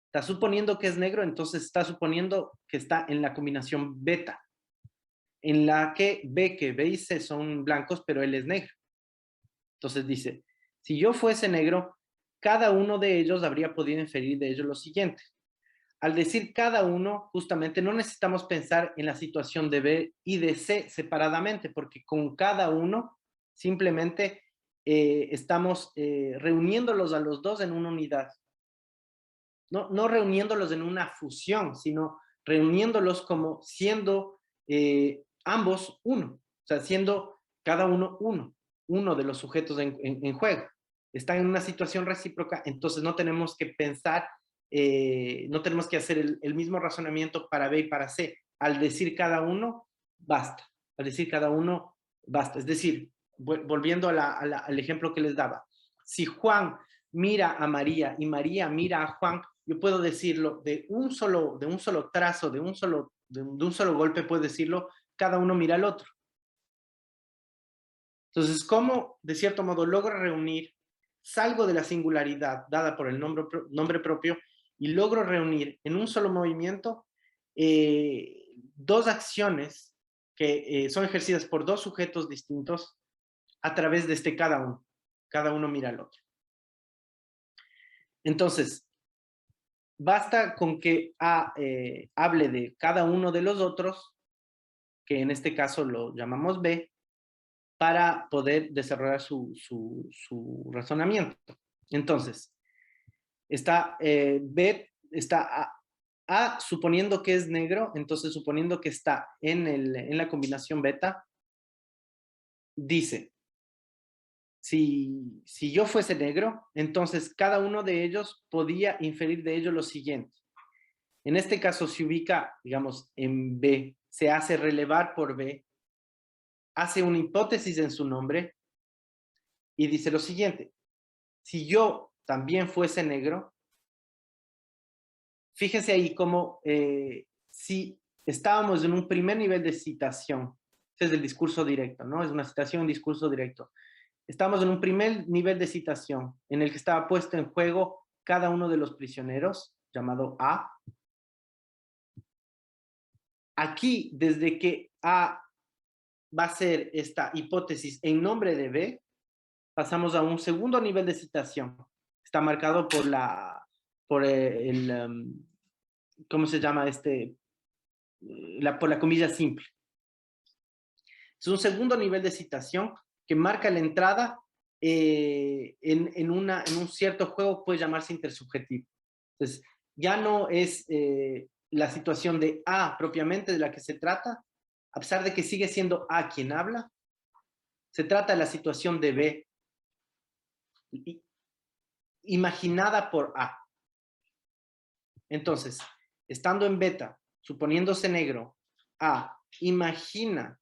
Está suponiendo que es negro, entonces está suponiendo que está en la combinación beta, en la que ve que B y C son blancos, pero él es negro. Entonces dice, si yo fuese negro, cada uno de ellos habría podido inferir de ello lo siguiente. Al decir cada uno, justamente no necesitamos pensar en la situación de B y de C separadamente, porque con cada uno simplemente estamos reuniéndolos a los dos en una unidad. No reuniéndolos en una fusión, sino reuniéndolos como siendo ambos uno, o sea, siendo cada uno uno de los sujetos en juego. Están en una situación recíproca, entonces no tenemos que pensar, no tenemos que hacer el mismo razonamiento para B y para C. Al decir cada uno, basta. Al decir cada uno, basta. Es decir, volviendo al ejemplo que les daba, si Juan mira a María y María mira a Juan, yo puedo decirlo de un solo trazo, de un solo golpe, puedo decirlo, cada uno mira al otro. Entonces, ¿cómo de cierto modo logro reunir, salgo de la singularidad dada por el nombre propio y logro reunir en un solo movimiento dos acciones que son ejercidas por dos sujetos distintos a través de este cada uno? Cada uno mira al otro. Entonces, basta con que A hable de cada uno de los otros, que en este caso lo llamamos B, para poder desarrollar su razonamiento. Entonces, está B, está A suponiendo que es negro, entonces suponiendo que está en la combinación beta, dice, si yo fuese negro, entonces cada uno de ellos podía inferir de ello lo siguiente. En este caso se ubica, digamos, en B, se hace relevar por B, hace una hipótesis en su nombre y dice lo siguiente. Si yo también fuese negro, fíjense ahí cómo si estábamos en un primer nivel de citación, este es el discurso directo, ¿no? Es una citación en discurso directo. Estamos en un primer nivel de citación en el que estaba puesto en juego cada uno de los prisioneros, llamado A. Aquí, desde que A va a ser esta hipótesis en nombre de B, pasamos a un segundo nivel de citación. Está marcado por ¿cómo se llama por la comilla simple. Es un segundo nivel de citación que marca la entrada en un cierto juego, puede llamarse intersubjetivo. Entonces, ya no es la situación de A propiamente de la que se trata, a pesar de que sigue siendo A quien habla, se trata de la situación de B, imaginada por A. Entonces, estando en beta, suponiéndose negro, A, imagina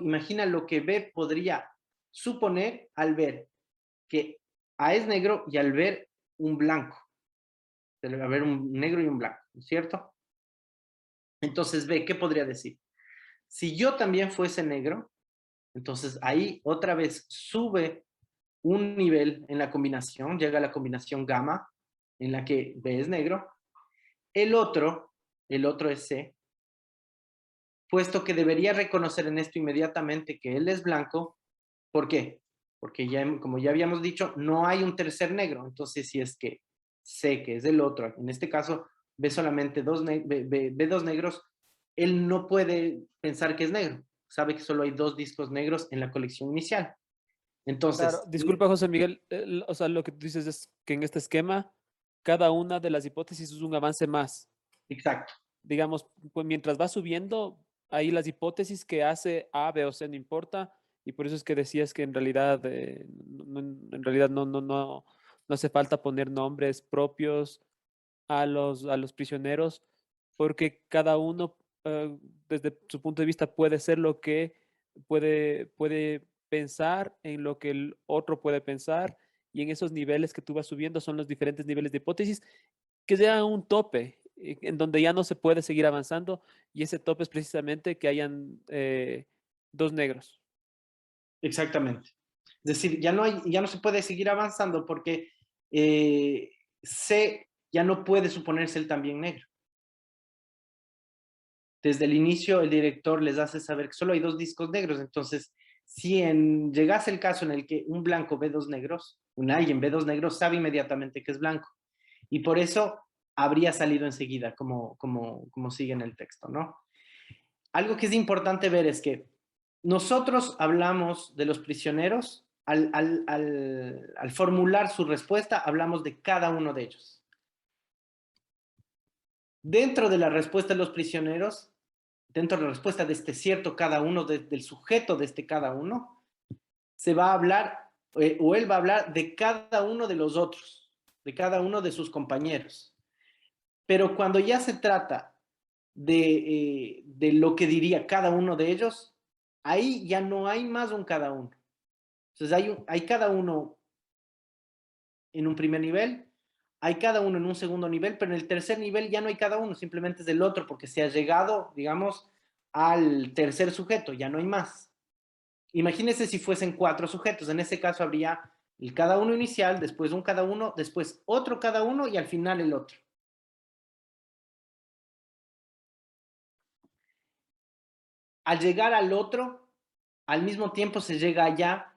imagina lo que B podría suponer al ver que A es negro y al ver un blanco. Al ver un negro y un blanco, ¿no es cierto? Entonces B, ¿qué podría decir? Si yo también fuese negro, entonces ahí otra vez sube un nivel en la combinación, llega a la combinación gamma, en la que B es negro. El otro es C, puesto que debería reconocer en esto inmediatamente que él es blanco. ¿Por qué? Porque ya, como ya habíamos dicho, no hay un tercer negro. Entonces, si es que C, que es el otro, en este caso, ve solamente ve dos negros, él no puede pensar que es negro. Sabe que solo hay dos discos negros en la colección inicial. Claro, Entonces, disculpa, José Miguel, o sea, lo que tú dices es que en este esquema, cada una de las hipótesis es un avance más. exacto. Digamos, pues mientras va subiendo, ahí las hipótesis que hace A, B o C no importa, y por eso es que decías que en realidad, en realidad no hace falta poner nombres propios a los prisioneros, porque cada uno, desde su punto de vista, puede ser lo que puede pensar en lo que el otro puede pensar, y en esos niveles que tú vas subiendo son los diferentes niveles de hipótesis que llegan a un tope en donde ya no se puede seguir avanzando, y ese tope es precisamente que hayan dos negros. Exactamente. Es decir, ya no se puede seguir avanzando porque C ya no puede suponerse el también negro. Desde el inicio, el director les hace saber que solo hay dos discos negros. Entonces, si llegase el caso en el que un blanco ve dos negros, alguien ve dos negros, sabe inmediatamente que es blanco. Y por eso habría salido enseguida, como sigue en el texto, ¿no? Algo que es importante ver es que nosotros hablamos de los prisioneros, al formular su respuesta, hablamos de cada uno de ellos. Dentro de la respuesta de los prisioneros, dentro de la respuesta de este cierto cada uno, del sujeto de este cada uno, se va a hablar, o él va a hablar de cada uno de los otros, de cada uno de sus compañeros. Pero cuando ya se trata de lo que diría cada uno de ellos, ahí ya no hay más un cada uno. Entonces hay cada uno en un primer nivel, hay cada uno en un segundo nivel, pero en el tercer nivel ya no hay cada uno, simplemente es del otro, porque se ha llegado, digamos, al tercer sujeto, ya no hay más. Imagínense si fuesen 4 sujetos, en ese caso habría el cada uno inicial, después un cada uno, después otro cada uno y al final el otro. Al llegar al otro, al mismo tiempo se llega ya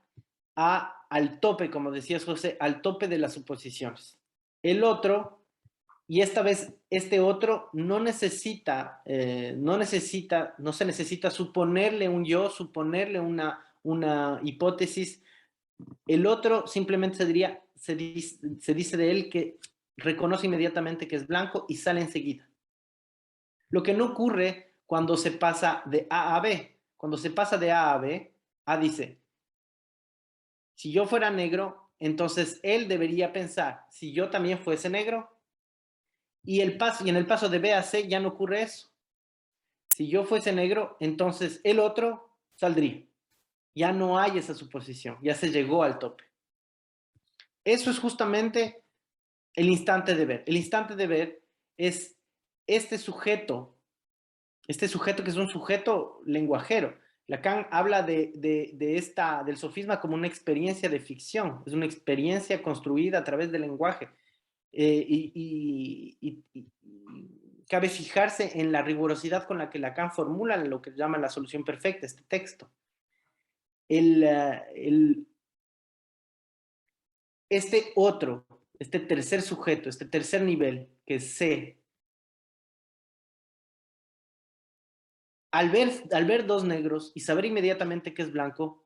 al tope, como decías José, al tope de las suposiciones. El otro, y esta vez este otro no se necesita suponerle un yo, suponerle una hipótesis. El otro simplemente se dice de él que reconoce inmediatamente que es blanco y sale enseguida. Lo que no ocurre cuando se pasa de A a B. Cuando se pasa de A a B, A dice, si yo fuera negro, entonces él debería pensar, si yo también fuese negro, y en el paso de B a C ya no ocurre eso. Si yo fuese negro, entonces el otro saldría. Ya no hay esa suposición, ya se llegó al tope. Eso es justamente el instante de ver. El instante de ver es este sujeto que es un sujeto lenguajero. Lacan habla del sofisma como una experiencia de ficción, es una experiencia construida a través del lenguaje. Y cabe fijarse en la rigurosidad con la que Lacan formula lo que llama la solución perfecta, este texto. Este tercer sujeto, este tercer nivel, que es C, al ver dos negros y saber inmediatamente que es blanco,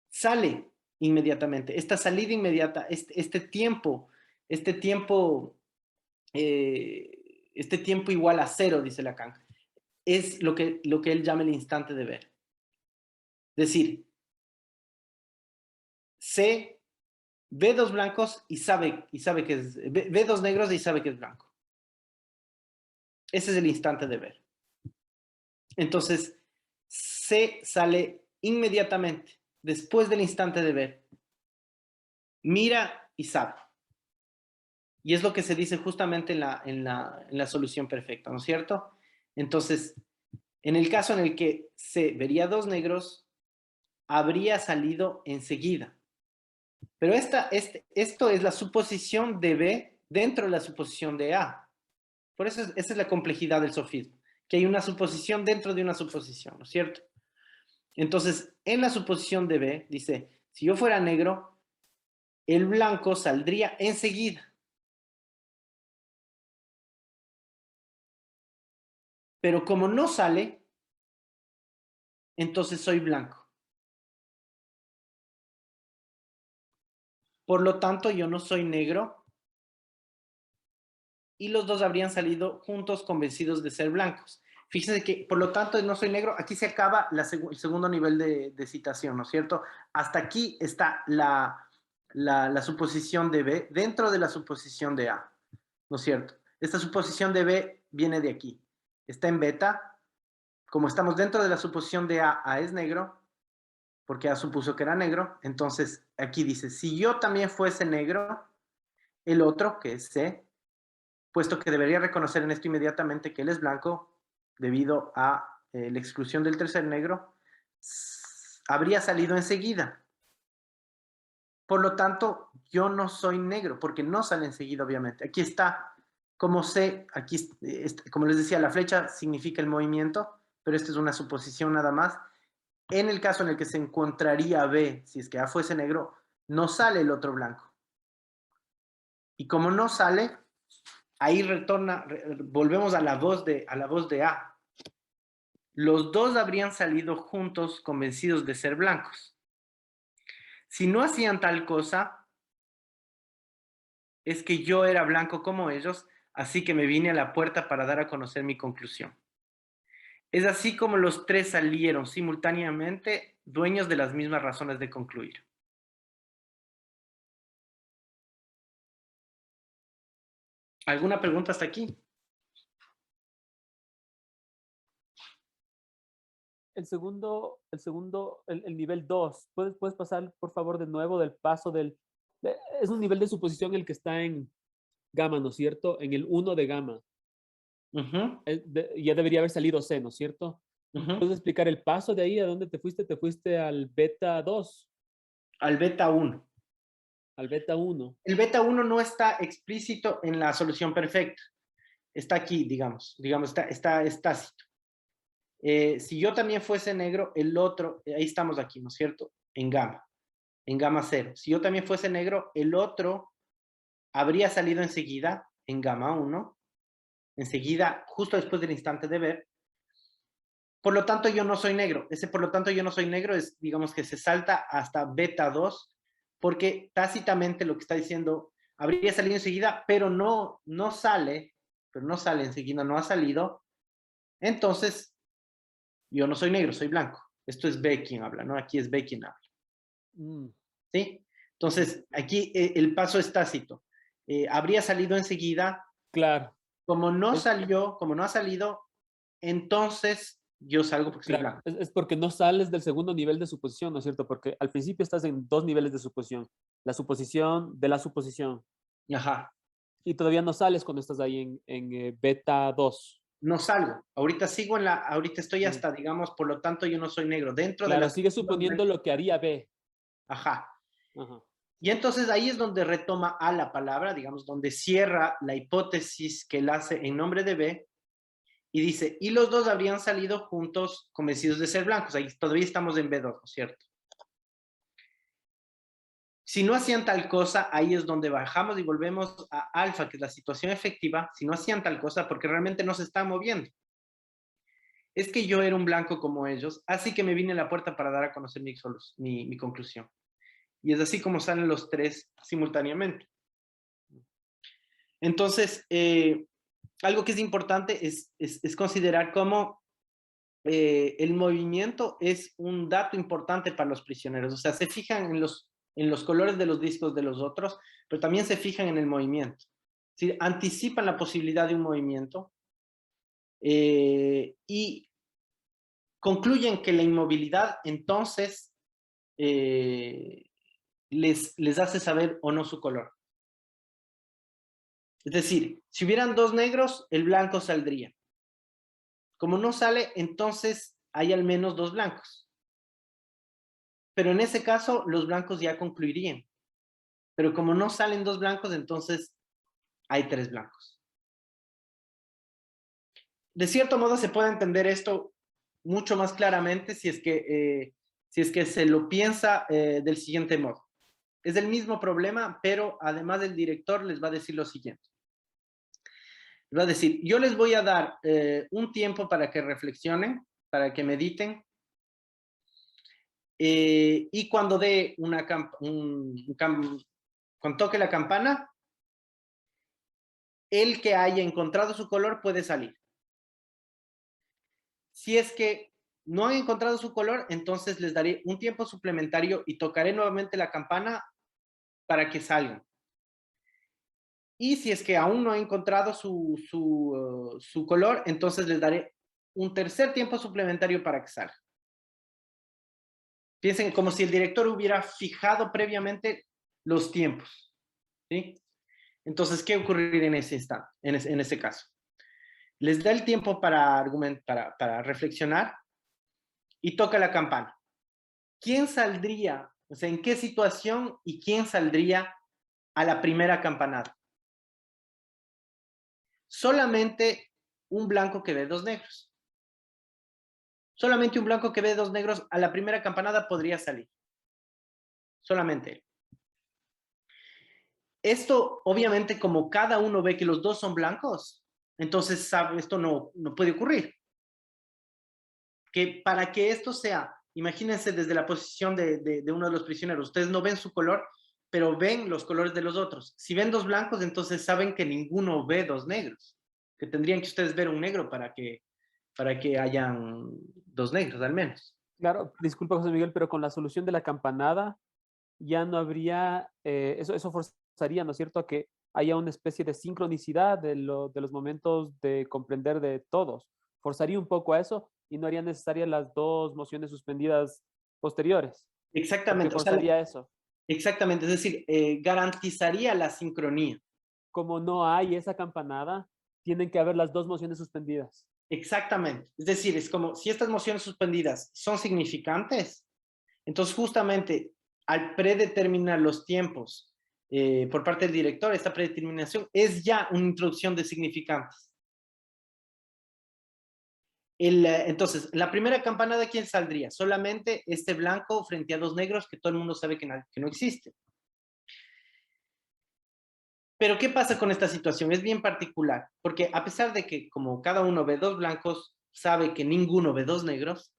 sale inmediatamente. Esta salida inmediata, este tiempo igual a cero, dice Lacan, es lo que él llama el instante de ver. Es decir, C ve dos blancos y sabe que es, ve dos negros y sabe que es blanco. Ese es el instante de ver. Entonces, C sale inmediatamente, después del instante de ver. Mira y sabe. Y es lo que se dice justamente en la solución perfecta, ¿no es cierto? Entonces, en el caso en el que C vería dos negros, habría salido enseguida. Pero esto es la suposición de B dentro de la suposición de A. Por eso esa es la complejidad del sofisma, que hay una suposición dentro de una suposición, ¿no es cierto? Entonces, en la suposición de B, dice, si yo fuera negro, el blanco saldría enseguida. Pero como no sale, entonces soy blanco. Por lo tanto, yo no soy negro y los dos habrían salido juntos convencidos de ser blancos. Fíjense que, por lo tanto, no soy negro. Aquí se acaba el segundo nivel de citación, ¿no es cierto? Hasta aquí está la suposición de B dentro de la suposición de A, ¿no es cierto? Esta suposición de B viene de aquí. Está en beta. Como estamos dentro de la suposición de A es negro, porque A supuso que era negro, entonces aquí dice, si yo también fuese negro, el otro, que es C, puesto que debería reconocer en esto inmediatamente que él es blanco, debido a la exclusión del tercer negro, habría salido enseguida. Por lo tanto, yo no soy negro, porque no sale enseguida, obviamente. Aquí está, como C, aquí, como les decía, la flecha significa el movimiento, pero esta es una suposición nada más. En el caso en el que se encontraría B, si es que A fuese negro, no sale el otro blanco. Y como no sale, ahí volvemos a la voz de A. Los dos habrían salido juntos convencidos de ser blancos. Si no hacían tal cosa, es que yo era blanco como ellos, así que me vine a la puerta para dar a conocer mi conclusión. Es así como los tres salieron simultáneamente, dueños de las mismas razones de concluir. ¿Alguna pregunta hasta aquí? El nivel 2. ¿Puedes pasar, por favor, de nuevo del paso es un nivel de suposición el que está en gamma, ¿no es cierto? En el 1 de gamma. Ya debería haber salido C, ¿no es cierto? ¿Puedes explicar el paso de ahí? ¿A dónde te fuiste? Te fuiste al beta 2. Al beta 1. Al beta 1. El beta 1 no está explícito en la solución perfecta. Está aquí, digamos está tácito. Si yo también fuese negro, el otro, ahí estamos aquí, ¿no es cierto? En gamma 0. Si yo también fuese negro, el otro habría salido enseguida, en gamma 1, enseguida, justo después del instante de ver. Por lo tanto, yo no soy negro. Ese por lo tanto, yo no soy negro es, digamos que se salta hasta beta 2, porque tácitamente lo que está diciendo, habría salido enseguida, pero no sale enseguida, no ha salido. Entonces, yo no soy negro, soy blanco. Esto es B quien habla, ¿no? Aquí es B quien habla. ¿Sí? Entonces, aquí el paso es tácito. Habría salido enseguida. Claro. Como no ha salido, entonces yo salgo porque soy blanco. Es porque no sales del segundo nivel de suposición, ¿no es cierto? Porque al principio estás en 2 niveles de suposición. La suposición de la suposición. Ajá. Y todavía no sales cuando estás ahí en beta 2. No salgo. Ahorita estoy hasta, digamos, por lo tanto yo no soy negro. Dentro de Claro, la... sigue suponiendo lo que haría B. Ajá. Y entonces ahí es donde retoma A la palabra, digamos, donde cierra la hipótesis que él hace en nombre de B y dice, y los dos habrían salido juntos convencidos de ser blancos. Ahí todavía estamos en B2, ¿no es cierto? Si no hacían tal cosa, ahí es donde bajamos y volvemos a alfa, que es la situación efectiva. Si no hacían tal cosa, porque realmente no se están moviendo. Es que yo era un blanco como ellos, así que me vine a la puerta para dar a conocer mi conclusión. Y es así como salen los tres simultáneamente. Entonces, algo que es importante es considerar cómo el movimiento es un dato importante para los prisioneros. O sea, se fijan en los colores de los discos de los otros, pero también se fijan en el movimiento. Es decir, anticipan la posibilidad de un movimiento y concluyen que la inmovilidad entonces les hace saber o no su color. Es decir, si hubieran dos negros, el blanco saldría. Como no sale, entonces hay al menos dos blancos. Pero en ese caso, los blancos ya concluirían. Pero como no salen dos blancos, entonces hay tres blancos. De cierto modo se puede entender esto mucho más claramente si es que se lo piensa del siguiente modo. Es el mismo problema, pero además el director les va a decir lo siguiente. Les va a decir, yo les voy a dar un tiempo para que reflexionen, para que mediten, y cuando dé cuando toque la campana, el que haya encontrado su color puede salir. Si es que no han encontrado su color, entonces les daré un tiempo suplementario y tocaré nuevamente la campana para que salgan. Y si es que aún no han encontrado su color, entonces les daré un tercer tiempo suplementario para que salgan. Piensen como si el director hubiera fijado previamente los tiempos, ¿sí? Entonces, ¿qué ocurriría en ese instante, en ese caso? Les da el tiempo para reflexionar y toca la campana. ¿Quién saldría? O sea, ¿en qué situación y quién saldría a la primera campanada? Solamente un blanco que ve dos negros. Solamente un blanco que ve dos negros a la primera campanada podría salir. Solamente él. Esto, obviamente, como cada uno ve que los dos son blancos, entonces sabe, esto no puede ocurrir. Que para que esto sea, imagínense desde la posición de uno de los prisioneros, ustedes no ven su color, pero ven los colores de los otros. Si ven dos blancos, entonces saben que ninguno ve dos negros, que tendrían que ustedes ver un negro para que hayan dos negros al menos. Claro, disculpa José Miguel, pero con la solución de la campanada ya no habría, eso forzaría, ¿no es cierto?, a que haya una especie de sincronicidad de los momentos de comprender de todos. Forzaría un poco a eso y no haría necesarias las dos mociones suspendidas posteriores. Porque Exactamente, o sea, forzaría eso. exactamente, es decir, garantizaría la sincronía. Como no hay esa campanada, tienen que haber las dos mociones suspendidas. Exactamente, es decir, es como si estas mociones suspendidas son significantes, entonces justamente al predeterminar los tiempos por parte del director, esta predeterminación es ya una introducción de significantes. Entonces, la primera campanada, ¿quién saldría? Solamente este blanco frente a dos negros que todo el mundo sabe que no existe. Pero, ¿qué pasa con esta situación? Es bien particular, porque a pesar de que como cada uno ve dos blancos, sabe que ninguno ve dos negros,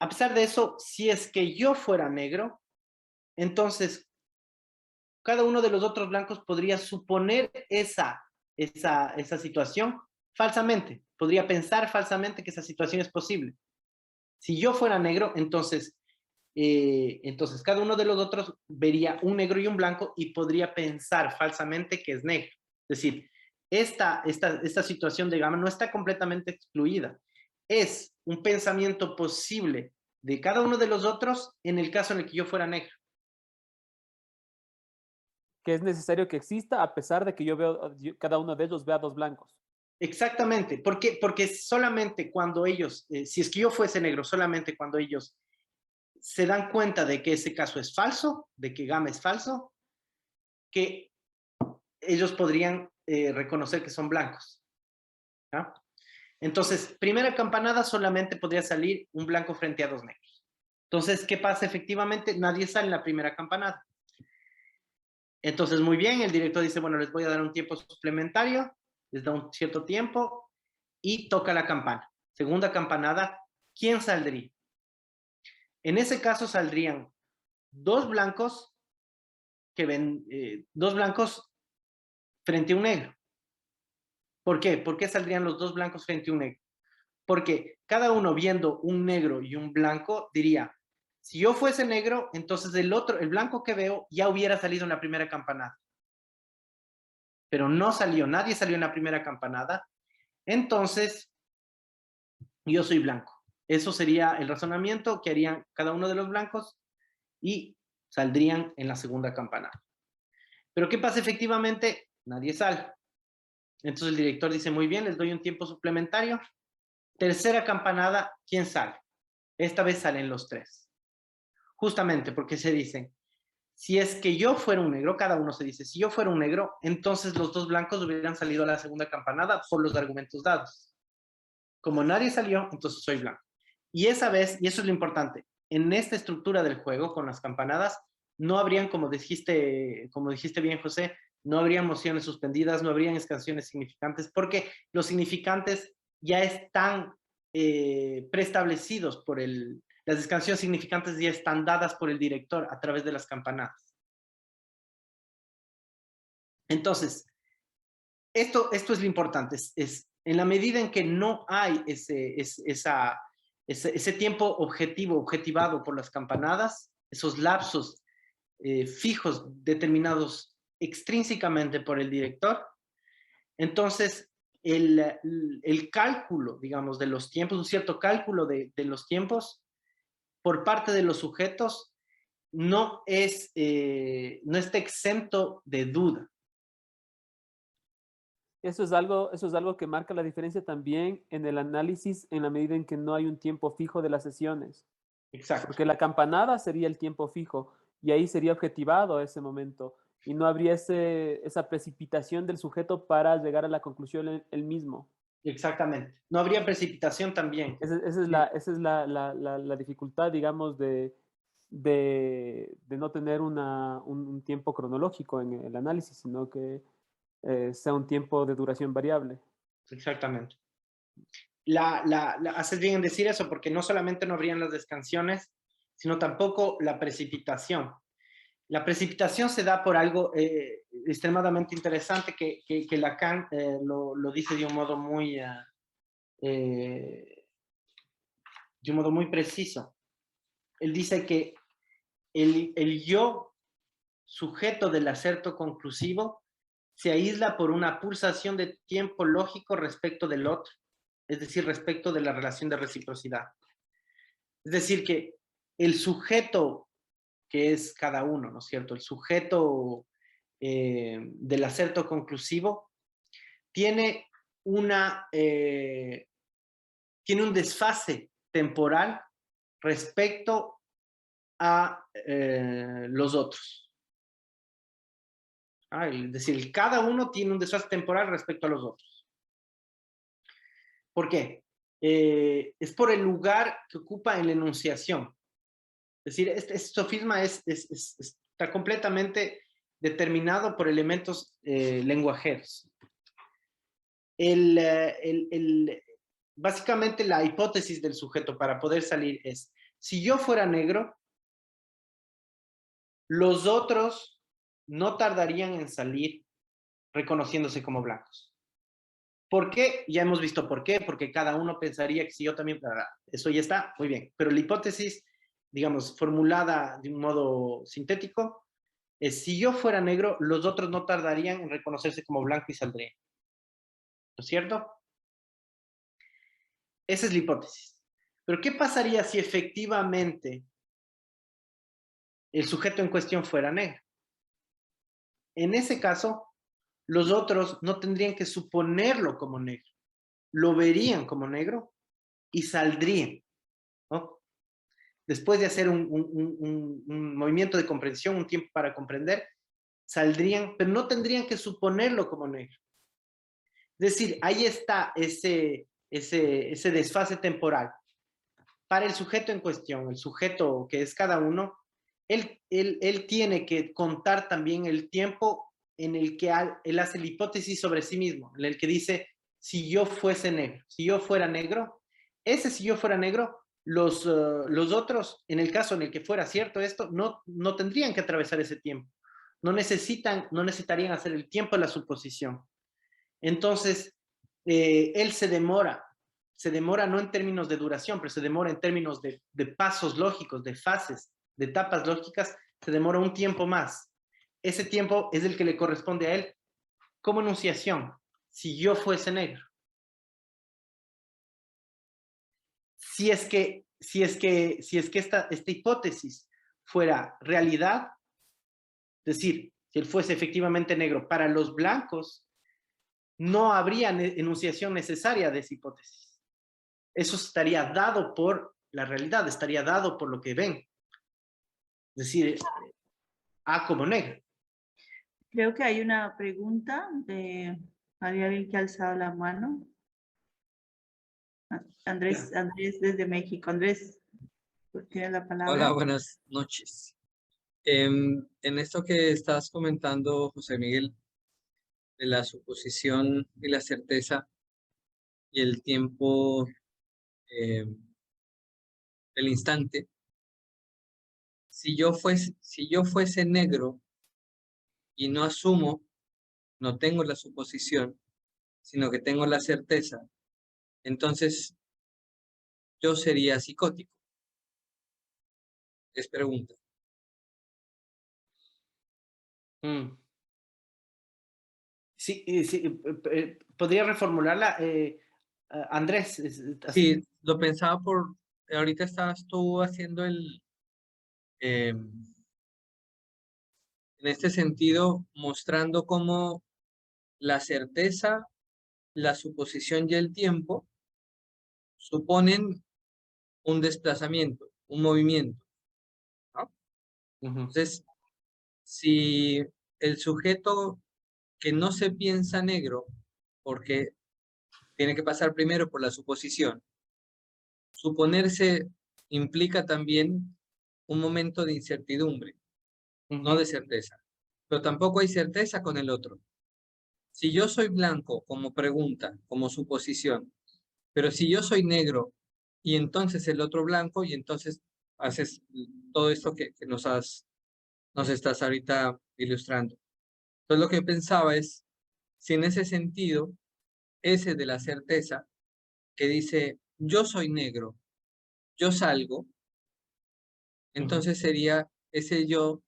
a pesar de eso, si es que yo fuera negro, entonces cada uno de los otros blancos podría suponer esa situación falsamente. Podría pensar falsamente que esa situación es posible. Si yo fuera negro, entonces cada uno de los otros vería un negro y un blanco y podría pensar falsamente que es negro. Es decir, esta situación de gama no está completamente excluida. Es un pensamiento posible de cada uno de los otros en el caso en el que yo fuera negro. Que es necesario que exista a pesar de que cada uno de ellos vea dos blancos. Exactamente. ¿Por qué? Porque solamente cuando ellos, si es que yo fuese negro, solamente cuando ellos se dan cuenta de que ese caso es falso, de que gamma es falso, que ellos podrían reconocer que son blancos. ¿Ya? Entonces, primera campanada solamente podría salir un blanco frente a dos negros. Entonces, ¿qué pasa? Efectivamente, nadie sale en la primera campanada. Entonces, muy bien, el director dice, bueno, les voy a dar un tiempo suplementario, les da un cierto tiempo y toca la campana. Segunda campanada, ¿quién saldría? En ese caso saldrían dos blancos dos blancos frente a un negro. ¿Por qué? ¿Por qué saldrían los dos blancos frente a un negro? Porque cada uno viendo un negro y un blanco diría, Si yo fuese negro, entonces el blanco que veo ya hubiera salido en la primera campanada. Pero no salió, nadie salió en la primera campanada. Entonces, yo soy blanco. Eso sería el razonamiento que harían cada uno de los blancos y saldrían en la segunda campanada. Pero ¿qué pasa efectivamente? Nadie sale. Entonces el director dice, muy bien, les doy un tiempo suplementario. Tercera campanada, ¿quién sale? Esta vez salen los tres. Justamente porque se dice, si es que yo fuera un negro, cada uno se dice, si yo fuera un negro, entonces los dos blancos hubieran salido a la segunda campanada por los argumentos dados. Como nadie salió, entonces soy blanco. Y esa vez, y eso es lo importante, en esta estructura del juego, con las campanadas, no habrían, como dijiste bien, José, no habrían mociones suspendidas, no habrían escansiones significantes, porque los significantes ya están preestablecidos por las escansiones significantes ya están dadas por el director a través de las campanadas. Entonces, esto es lo importante, es en la medida en que no hay ese tiempo objetivado por las campanadas, esos lapsos fijos determinados extrínsecamente por el director, entonces el cálculo, digamos, de los tiempos, un cierto cálculo de los tiempos por parte de los sujetos no está exento de duda. Eso es algo que marca la diferencia también en el análisis en la medida en que no hay un tiempo fijo de las sesiones. Exacto. Porque la campanada sería el tiempo fijo y ahí sería objetivado ese momento y no habría esa precipitación del sujeto para llegar a la conclusión él mismo. Exactamente. No habría precipitación también. Esa es la dificultad, digamos, de no tener un tiempo cronológico en el análisis, sino que sea un tiempo de duración variable. Exactamente. Haces bien en decir eso, porque no solamente no habrían las descansiones, sino tampoco la precipitación. La precipitación se da por algo extremadamente interesante que Lacan lo dice de un modo muy preciso. Él dice que el yo sujeto del acerto conclusivo se aísla por una pulsación de tiempo lógico respecto del otro, es decir, respecto de la relación de reciprocidad. Es decir, que el sujeto que es cada uno, ¿no es cierto? El sujeto del acerto conclusivo tiene un desfase temporal respecto a los otros. Es decir, cada uno tiene un desfase temporal respecto a los otros. ¿Por qué? Es por el lugar que ocupa en la enunciación. Es decir, este sofisma está completamente determinado por elementos lenguajeros. Básicamente la hipótesis del sujeto para poder salir es, si yo fuera negro, los otros no tardarían en salir reconociéndose como blancos. ¿Por qué? Ya hemos visto por qué, porque cada uno pensaría que si yo también, eso ya está, muy bien. Pero la hipótesis, digamos, formulada de un modo sintético, es si yo fuera negro, los otros no tardarían en reconocerse como blanco y saldrían. ¿No es cierto? Esa es la hipótesis. Pero ¿qué pasaría si efectivamente el sujeto en cuestión fuera negro? En ese caso, los otros no tendrían que suponerlo como negro. Lo verían como negro y saldrían, ¿no? Después de hacer un movimiento de comprensión, un tiempo para comprender, saldrían, pero no tendrían que suponerlo como negro. Es decir, ahí está ese desfase temporal. Para el sujeto en cuestión, el sujeto que es cada uno, él tiene que contar también el tiempo en el que él hace la hipótesis sobre sí mismo, en el que dice, si yo fuese negro, si yo fuera negro, si yo fuera negro, los otros, en el caso en el que fuera cierto esto, no tendrían que atravesar ese tiempo. No necesitarían hacer el tiempo de la suposición. Entonces, él se demora se demora no en términos de duración, pero se demora en términos de pasos lógicos, de fases, de etapas lógicas, se demora un tiempo más. Ese tiempo es el que le corresponde a él como enunciación, si yo fuese negro. Si es que esta hipótesis fuera realidad, es decir, si él fuese efectivamente negro para los blancos, no habría enunciación necesaria de esa hipótesis. Eso estaría dado por la realidad, estaría dado por lo que ven. Es decir, A como negro. Creo que hay una pregunta de alguien que ha alzado la mano. Andrés desde México. Andrés, tienes la palabra. Hola, buenas noches. En esto que estás comentando, José Miguel, de la suposición y la certeza y el tiempo del instante, si yo fuese negro y no asumo, no tengo la suposición, sino que tengo la certeza, entonces yo sería psicótico. Es pregunta. Sí, sí, podría reformularla, Andrés. Sí, lo pensaba ahorita estabas tú haciendo en este sentido, mostrando cómo la certeza, la suposición y el tiempo suponen un desplazamiento, un movimiento, ¿no? Entonces, si el sujeto que no se piensa negro, porque tiene que pasar primero por la suposición, suponerse implica también un momento de incertidumbre, no de certeza. Pero tampoco hay certeza con el otro. Si yo soy blanco como pregunta, como suposición, pero si yo soy negro y entonces el otro blanco y entonces haces todo esto que nos estás ahorita ilustrando. Entonces lo que pensaba es, si en ese sentido, ese de la certeza que dice, yo soy negro, yo salgo, entonces sería ese yo,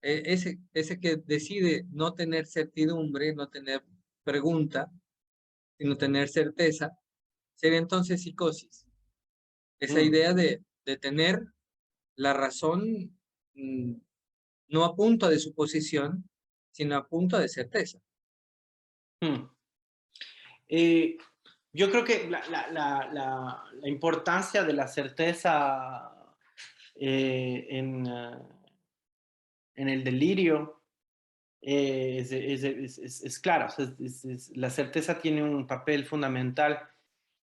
ese que decide no tener certidumbre, no tener pregunta, sino tener certeza, sería entonces psicosis. Esa idea de tener la razón no a punto de suposición, sino a punto de certeza. Yo creo que la importancia de la certeza en el delirio es clara. O sea, la certeza tiene un papel fundamental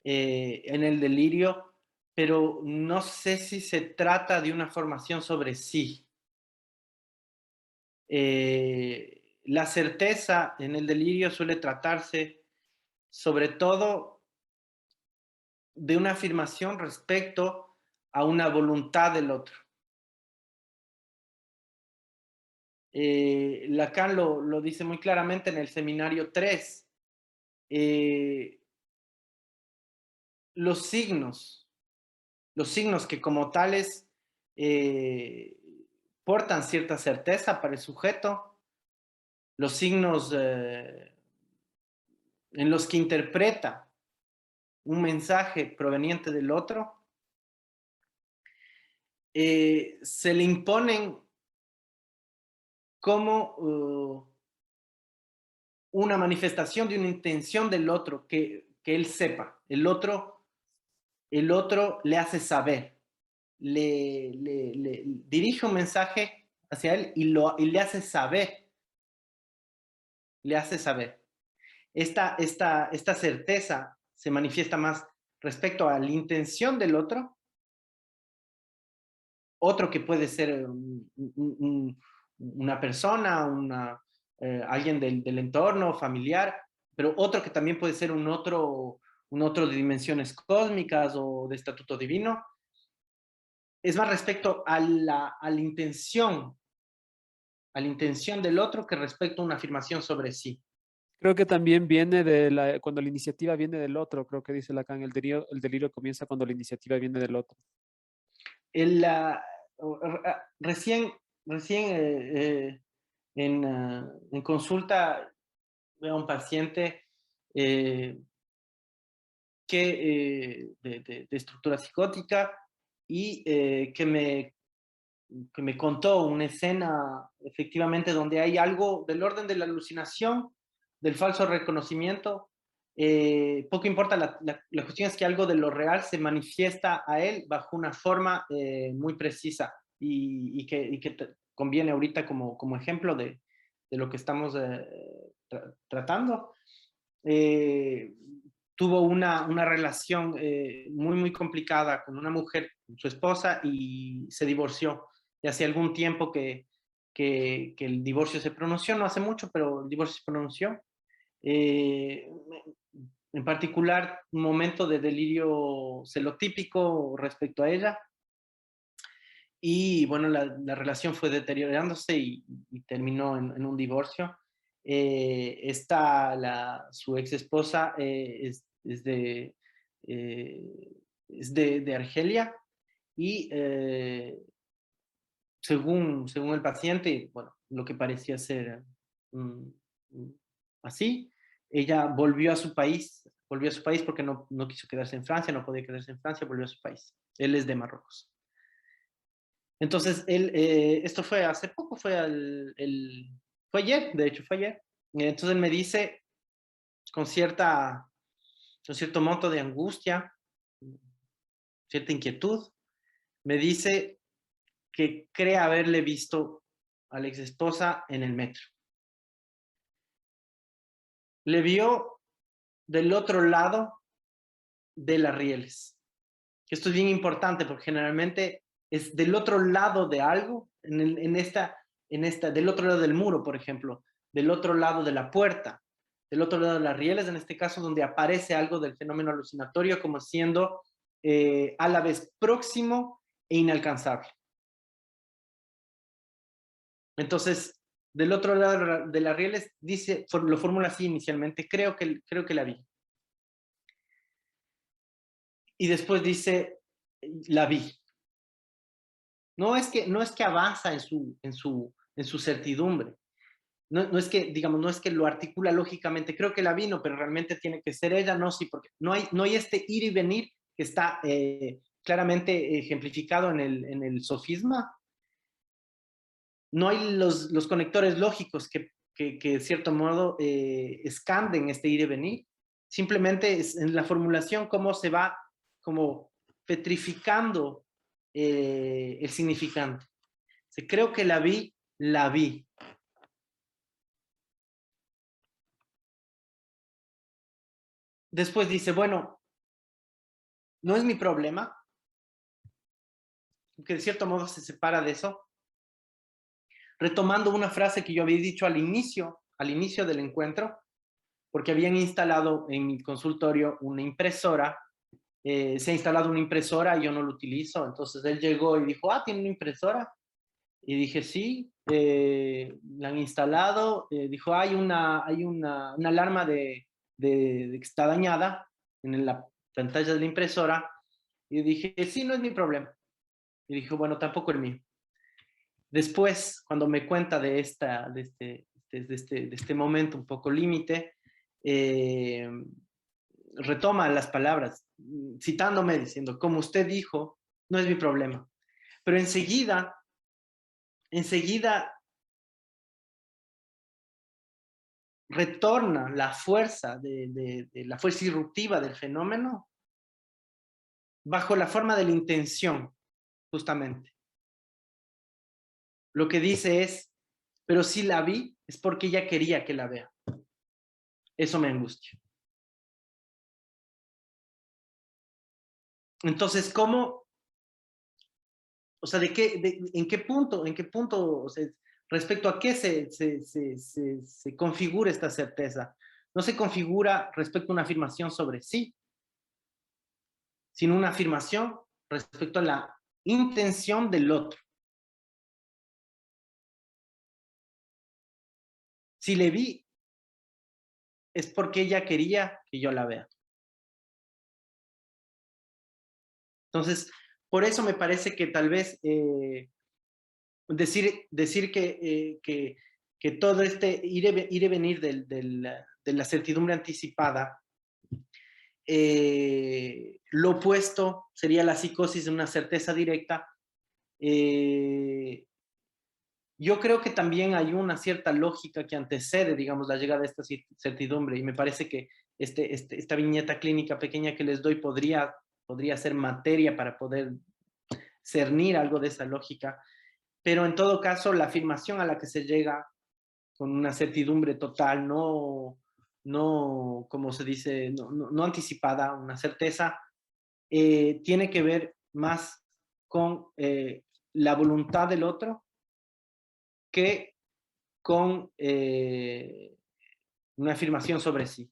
en el delirio, pero no sé si se trata de una formación sobre sí. La certeza en el delirio suele tratarse sobre todo de una afirmación respecto a una voluntad del otro. Lacan lo dice muy claramente en el seminario 3. Los signos que como tales portan cierta certeza para el sujeto, los signos en los que interpreta un mensaje proveniente del otro, se le imponen como una manifestación de una intención del otro que él sepa. El otro le hace saber, le dirige un mensaje hacia él y le hace saber. Le hace saber. Esta certeza se manifiesta más respecto a la intención del otro que puede ser una persona, alguien del entorno familiar, pero otro que también puede ser un otro de dimensiones cósmicas o de estatuto divino, es más respecto a la intención del otro que respecto a una afirmación sobre sí. Creo que también viene de cuando la iniciativa viene del otro, creo que dice Lacan, el delirio comienza cuando la iniciativa viene del otro. Recién, en consulta veo a un paciente de estructura psicótica y que me contó una escena efectivamente donde hay algo del orden de la alucinación, del falso reconocimiento. Poco importa, la cuestión es que algo de lo real se manifiesta a él bajo una forma muy precisa y que conviene ahorita como ejemplo de lo que estamos tratando. Eh, Tuvo una relación muy complicada con una mujer, su esposa, y se divorció. Y hace algún tiempo que el divorcio se pronunció, no hace mucho, pero el divorcio se pronunció. Eh, en particular, un momento de delirio celotípico respecto a ella. Y bueno, la relación fue deteriorándose y terminó en un divorcio. Su ex esposa eh, es de Argelia y según el paciente, bueno, lo que parecía ser mm, mm, así, ella volvió a su país porque no quiso quedarse en Francia, no podía quedarse en Francia, volvió a su país. Él es de Marruecos. Entonces, esto fue hace poco, fue ayer, de hecho fue ayer. Entonces él me dice con cierto monto de angustia, cierta inquietud, me dice que cree haberle visto a la ex esposa en el metro. Le vio del otro lado de las rieles. Esto es bien importante porque generalmente es del otro lado de algo, del otro lado del muro, por ejemplo, del otro lado de la puerta, del otro lado de las rieles, en este caso donde aparece algo del fenómeno alucinatorio como siendo a la vez próximo e inalcanzable. Entonces, del otro lado de las rieles, lo formula así inicialmente, creo que la vi. Y después dice, la vi. No es que avanza en su certidumbre. No es que, digamos, no es que lo articula lógicamente, creo que la vino, pero realmente tiene que ser ella, no, sí, porque no hay este ir y venir que está claramente ejemplificado en el sofisma. No hay los conectores lógicos que de cierto modo escanden este ir y venir. Simplemente es en la formulación cómo se va como petrificando el significante. Creo que la vi. Después dice, bueno, no es mi problema, que de cierto modo se separa de eso, retomando una frase que yo había dicho al inicio del encuentro, porque habían instalado en mi consultorio una impresora, se ha instalado una impresora y yo no lo utilizo, entonces él llegó y dijo, ¿tiene una impresora? Y dije, sí, la han instalado, dijo, hay una alarma de que está dañada en la pantalla de la impresora, y dije, sí, no es mi problema. Y dijo, bueno, tampoco el mío. Después, cuando me cuenta de este momento un poco límite, retoma las palabras, citándome, diciendo, como usted dijo, no es mi problema. Pero enseguida retorna la fuerza de la fuerza irruptiva del fenómeno bajo la forma de la intención, justamente. Lo que dice es, pero si la vi, es porque ella quería que la vea. Eso me angustia. Entonces, ¿cómo? O sea, ¿en qué punto, o sea, respecto a qué se configura esta certeza? No se configura respecto a una afirmación sobre sí, sino una afirmación respecto a la intención del otro. Si le vi, es porque ella quería que yo la vea. Entonces, por eso me parece que tal vez decir que todo este ir y venir de la certidumbre anticipada, lo opuesto sería la psicosis de una certeza directa. Yo creo que también hay una cierta lógica que antecede, digamos, la llegada de esta certidumbre, y me parece que esta viñeta clínica pequeña que les doy podría ser materia para poder cernir algo de esa lógica, pero en todo caso la afirmación a la que se llega con una certidumbre total, no como se dice, no anticipada, una certeza, tiene que ver más con la voluntad del otro que con una afirmación sobre sí.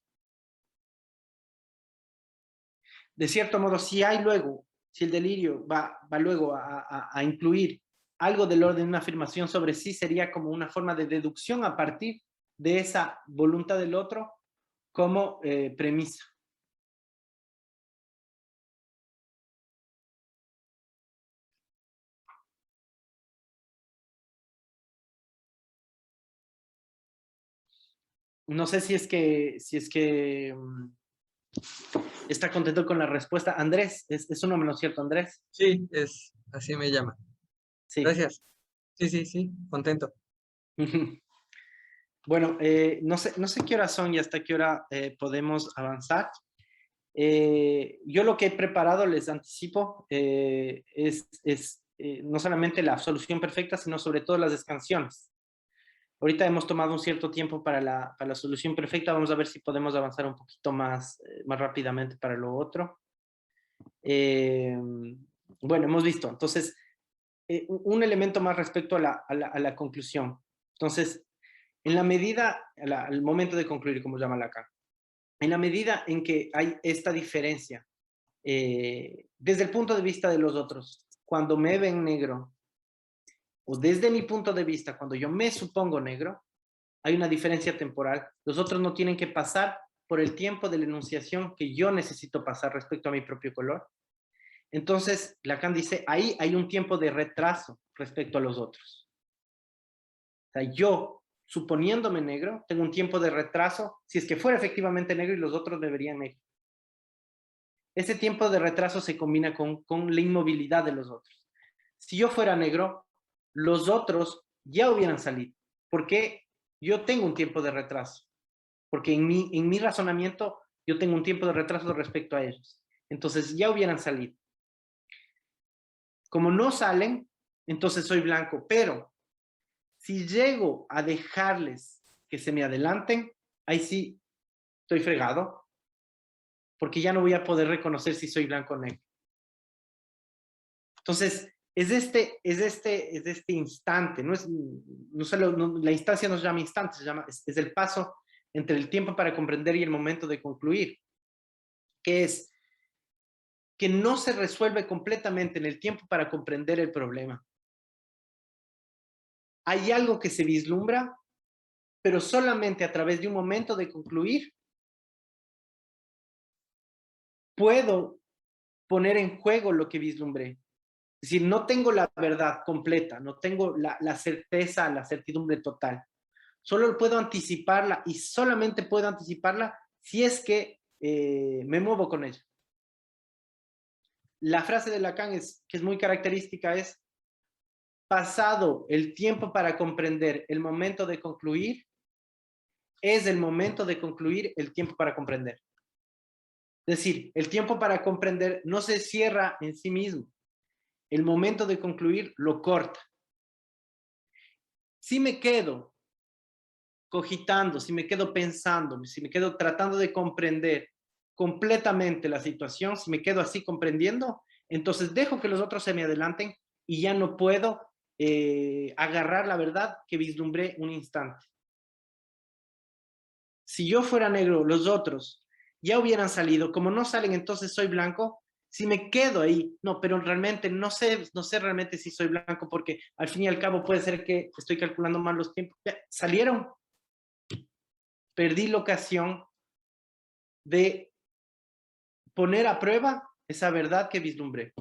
De cierto modo, si el delirio va luego a incluir algo del orden de una afirmación sobre sí, sería como una forma de deducción a partir de esa voluntad del otro como premisa. No sé si es que está contento con la respuesta. Andrés, es un nombre, ¿no es cierto, Andrés? Sí, así me llama. Sí. Gracias. Sí, contento. Bueno, no sé qué hora son y hasta qué hora podemos avanzar. Yo lo que he preparado, les anticipo, es no solamente la solución perfecta, sino sobre todo las escansiones. Ahorita hemos tomado un cierto tiempo para la solución perfecta. Vamos a ver si podemos avanzar un poquito más rápidamente para lo otro. Bueno, hemos visto. Entonces, un elemento más respecto a la conclusión. Entonces, en la medida, al momento de concluir, como llama Lacan, en la medida en que hay esta diferencia, desde el punto de vista de los otros, cuando me ven negro, o desde mi punto de vista, cuando yo me supongo negro, hay una diferencia temporal. Los otros no tienen que pasar por el tiempo de la enunciación que yo necesito pasar respecto a mi propio color. Entonces, Lacan dice, ahí hay un tiempo de retraso respecto a los otros. O sea, yo, suponiéndome negro, tengo un tiempo de retraso si es que fuera efectivamente negro y los otros me verían negro. Ese tiempo de retraso se combina con la inmovilidad de los otros. Si yo fuera negro, los otros ya hubieran salido. ¿Por qué? Yo tengo un tiempo de retraso. Porque en mi razonamiento yo tengo un tiempo de retraso respecto a ellos. Entonces ya hubieran salido. Como no salen, entonces soy blanco. Pero si llego a dejarles que se me adelanten, ahí sí estoy fregado. Porque ya no voy a poder reconocer si soy blanco o negro. Entonces, es este instante, la instancia no se llama instante, es el paso entre el tiempo para comprender y el momento de concluir, que es que no se resuelve completamente en el tiempo para comprender el problema. Hay algo que se vislumbra, pero solamente a través de un momento de concluir puedo poner en juego lo que vislumbré. Es decir, no tengo la verdad completa, no tengo la certeza, la certidumbre total. Solo puedo anticiparla y solamente puedo anticiparla si es que me muevo con ella. La frase de Lacan que es muy característica es: pasado el tiempo para comprender el momento de concluir, es el momento de concluir el tiempo para comprender. Es decir, el tiempo para comprender no se cierra en sí mismo. El momento de concluir lo corta. Si me quedo cogitando, si me quedo pensando, si me quedo tratando de comprender completamente la situación, si me quedo así comprendiendo, entonces dejo que los otros se me adelanten y ya no puedo agarrar la verdad que vislumbré un instante. Si yo fuera negro, los otros ya hubieran salido. Como no salen, entonces soy blanco. Si me quedo ahí, no, pero realmente no sé realmente si soy blanco, porque al fin y al cabo puede ser que estoy calculando mal los tiempos. Ya, salieron. Perdí la ocasión de poner a prueba esa verdad que vislumbré.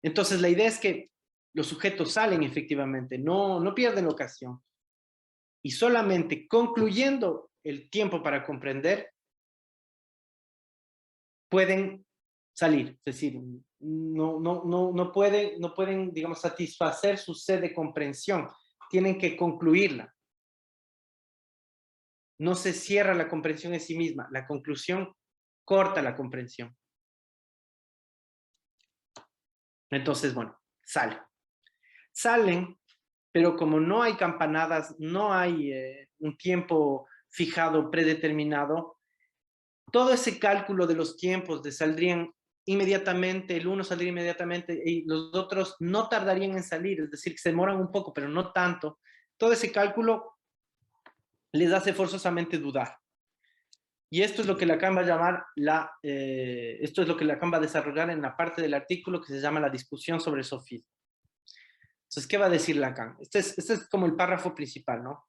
Entonces, la idea es que los sujetos salen efectivamente, no pierden la ocasión. Y solamente concluyendo el tiempo para comprender, pueden salir. Es decir, no pueden, digamos, satisfacer su sed de comprensión. Tienen que concluirla. No se cierra la comprensión en sí misma. La conclusión corta la comprensión. Entonces, bueno, salen, pero como no hay campanadas, no hay un tiempo fijado, predeterminado, todo ese cálculo de los tiempos de saldrían inmediatamente, el uno saldría inmediatamente y los otros no tardarían en salir, es decir, que se demoran un poco, pero no tanto. Todo ese cálculo les hace forzosamente dudar. Y esto es lo que Lacan va a llamar esto es lo que Lacan va a desarrollar en la parte del artículo que se llama la discusión sobre el sofisma. Entonces, ¿qué va a decir Lacan? Este es como el párrafo principal, ¿no?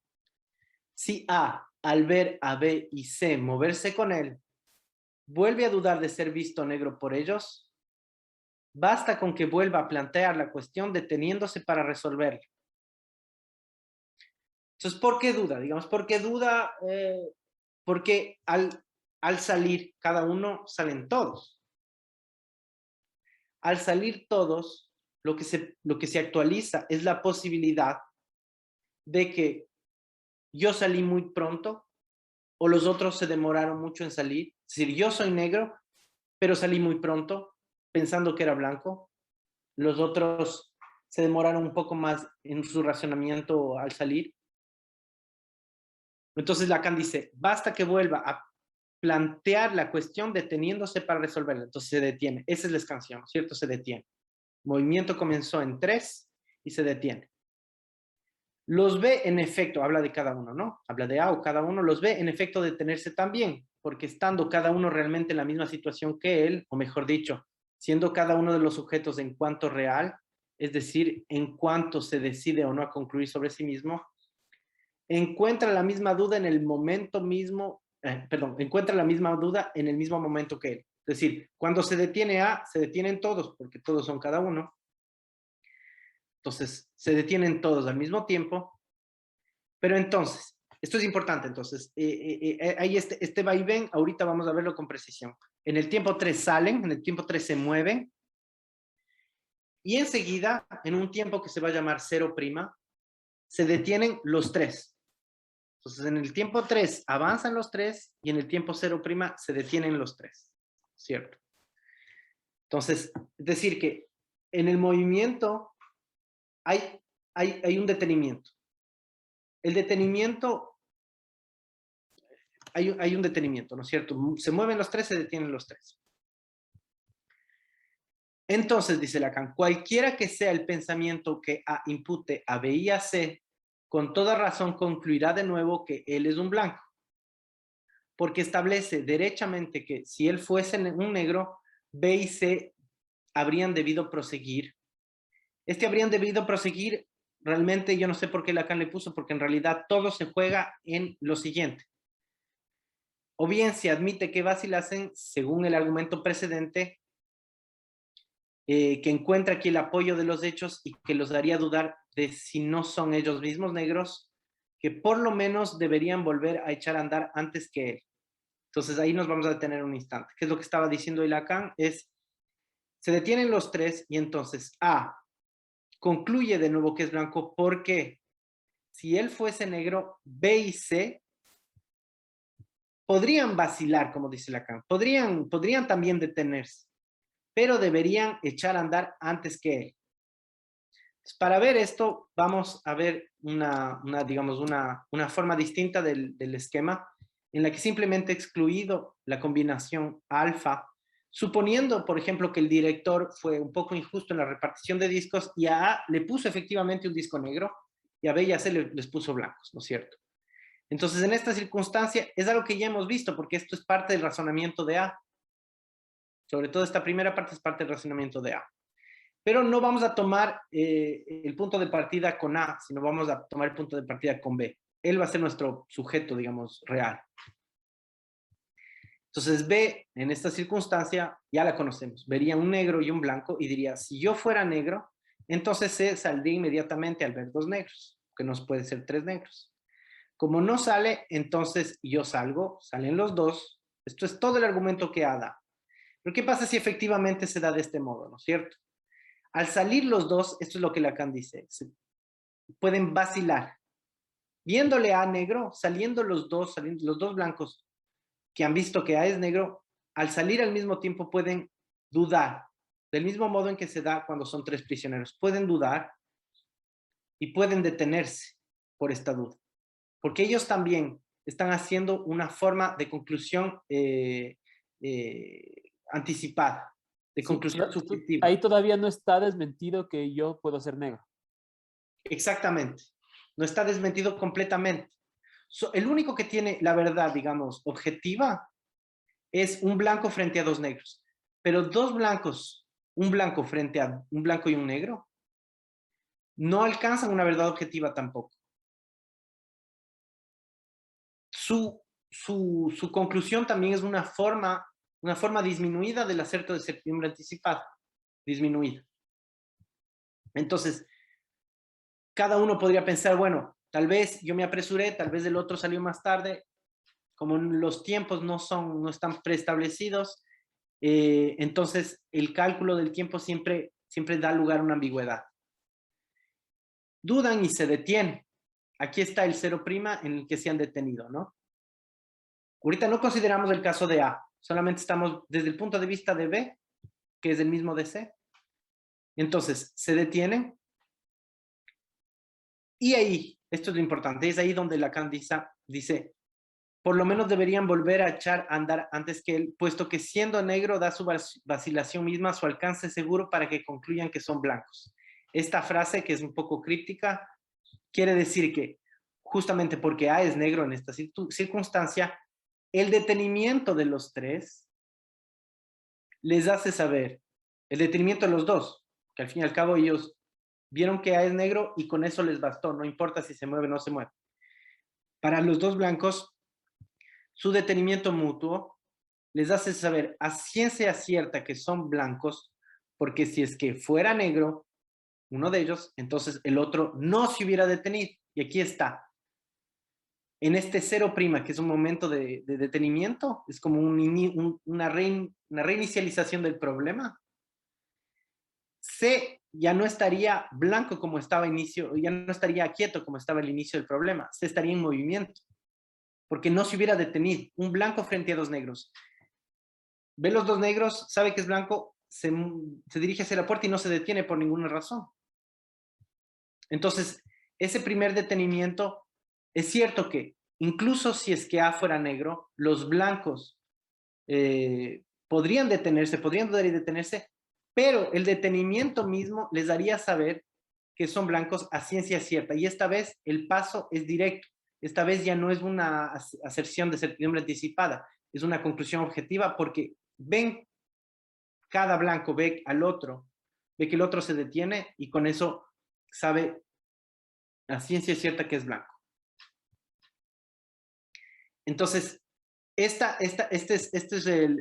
Si A, al ver a B y C moverse con él, vuelve a dudar de ser visto negro por ellos, basta con que vuelva a plantear la cuestión deteniéndose para resolverla. Entonces, ¿por qué duda? Digamos, ¿por qué duda? Porque al salir cada uno, salen todos. Al salir todos, lo que se actualiza es la posibilidad de que yo salí muy pronto o los otros se demoraron mucho en salir. Es decir, yo soy negro, pero salí muy pronto pensando que era blanco. Los otros se demoraron un poco más en su razonamiento al salir. Entonces Lacan dice, basta que vuelva a plantear la cuestión deteniéndose para resolverla. Entonces se detiene. Esa es la escansión, ¿cierto? Se detiene. El movimiento comenzó en 3 y se detiene. Los ve en efecto, habla de cada uno, ¿no? Habla de A o cada uno, los ve en efecto detenerse también, porque estando cada uno realmente en la misma situación que él, o mejor dicho, siendo cada uno de los sujetos en cuanto real, es decir, en cuanto se decide o no a concluir sobre sí mismo, encuentra la misma duda en el momento mismo, encuentra la misma duda en el mismo momento que él. Es decir, cuando se detiene A, se detienen todos, porque todos son cada uno. Entonces, se detienen todos al mismo tiempo. Pero entonces, esto es importante, entonces, hay este vaivén, ahorita vamos a verlo con precisión. En el tiempo 3 salen, en el tiempo 3 se mueven, y enseguida, en un tiempo que se va a llamar 0', se detienen los 3. Entonces, en el tiempo 3 avanzan los 3 y en el tiempo 0' se detienen los 3, ¿cierto? Entonces, es decir que en el movimiento hay un detenimiento. El detenimiento, hay un detenimiento, ¿no es cierto? Se mueven los 3, se detienen los 3. Entonces, dice Lacan, cualquiera que sea el pensamiento que A impute a B y a C, con toda razón concluirá de nuevo que él es un blanco, porque establece derechamente que si él fuese un negro, B y C habrían debido proseguir. Habrían debido proseguir, realmente yo no sé por qué Lacan le puso, porque en realidad todo se juega en lo siguiente. O bien se admite que vacilasen, según el argumento precedente, que encuentra aquí el apoyo de los hechos y que los daría dudar de si no son ellos mismos negros, que por lo menos deberían volver a echar a andar antes que él. Entonces ahí nos vamos a detener un instante. ¿Qué es lo que estaba diciendo Lacan? Se detienen los 3 y entonces A concluye de nuevo que es blanco porque si él fuese negro, B y C podrían vacilar, como dice Lacan, podrían también detenerse, pero deberían echar a andar antes que él. Entonces, para ver esto, vamos a ver una forma distinta del esquema en la que simplemente he excluido la combinación alfa, suponiendo, por ejemplo, que el director fue un poco injusto en la repartición de discos y a A le puso efectivamente un disco negro y a B y a C les puso blancos, ¿no es cierto? Entonces, en esta circunstancia, es algo que ya hemos visto, porque esto es parte del razonamiento de A. Sobre todo esta primera parte es parte del razonamiento de A. Pero no vamos a tomar el punto de partida con A, sino vamos a tomar el punto de partida con B. Él va a ser nuestro sujeto, digamos, real. Entonces B, en esta circunstancia, ya la conocemos. Vería un negro y un blanco y diría, si yo fuera negro, entonces C saldría inmediatamente al ver dos negros, que nos puede ser tres negros. Como no sale, entonces yo salgo, salen los dos. Esto es todo el argumento que A da. Pero ¿qué pasa si efectivamente se da de este modo, no es cierto? Al salir los dos, esto es lo que Lacan dice, pueden vacilar. Viéndole a negro, saliendo los dos blancos que han visto que A es negro, al salir al mismo tiempo pueden dudar, del mismo modo en que se da cuando son tres prisioneros. Pueden dudar y pueden detenerse por esta duda, porque ellos también están haciendo una forma de conclusión anticipada, de Sí, conclusión subjetiva. ahí todavía no está desmentido que yo puedo ser negro. Exactamente. No está desmentido completamente. El único que tiene la verdad, digamos, objetiva, es un blanco frente a dos negros. Pero dos blancos, un blanco frente a un blanco y un negro, no alcanzan una verdad objetiva tampoco. Su conclusión también es una forma disminuida del acerto de certidumbre anticipada. Disminuida. Entonces, cada uno podría pensar, bueno, tal vez yo me apresuré, tal vez el otro salió más tarde, como los tiempos no están preestablecidos, entonces el cálculo del tiempo siempre da lugar a una ambigüedad. Dudan y se detienen. Aquí está el cero prima en el que se han detenido, ¿no? Ahorita no consideramos el caso de A, solamente estamos desde el punto de vista de B, que es el mismo de C. Entonces, se detienen. Y ahí, esto es lo importante, es ahí donde Lacan dice, por lo menos deberían volver a echar a andar antes que él, puesto que siendo negro da su vacilación misma su alcance seguro para que concluyan que son blancos. Esta frase, que es un poco críptica, quiere decir que justamente porque A es negro en esta circunstancia, el detenimiento de los tres les hace saber, el detenimiento de los dos, que al fin y al cabo ellos vieron que A es negro y con eso les bastó, no importa si se mueve o no se mueve. Para los dos blancos, su detenimiento mutuo les hace saber a ciencia cierta que son blancos, porque si es que fuera negro, uno de ellos, entonces el otro no se hubiera detenido. Y aquí está. En este cero prima, que es un momento de detenimiento, es como una reinicialización del problema. C ya no estaría blanco como estaba inicio, ya no estaría quieto como estaba el inicio del problema, C estaría en movimiento, porque no se hubiera detenido. Un blanco frente a dos negros. Ve los dos negros, sabe que es blanco, se dirige hacia la puerta y no se detiene por ninguna razón. Entonces, ese primer detenimiento, es cierto que incluso si es que A fuera negro, los blancos podrían detenerse, podrían dudar y detenerse, pero el detenimiento mismo les daría saber que son blancos a ciencia cierta. Y esta vez el paso es directo. Esta vez ya no es una aserción de certidumbre anticipada, es una conclusión objetiva porque ven, cada blanco ve al otro, ve que el otro se detiene y con eso sabe a ciencia cierta que es blanco. Entonces, este es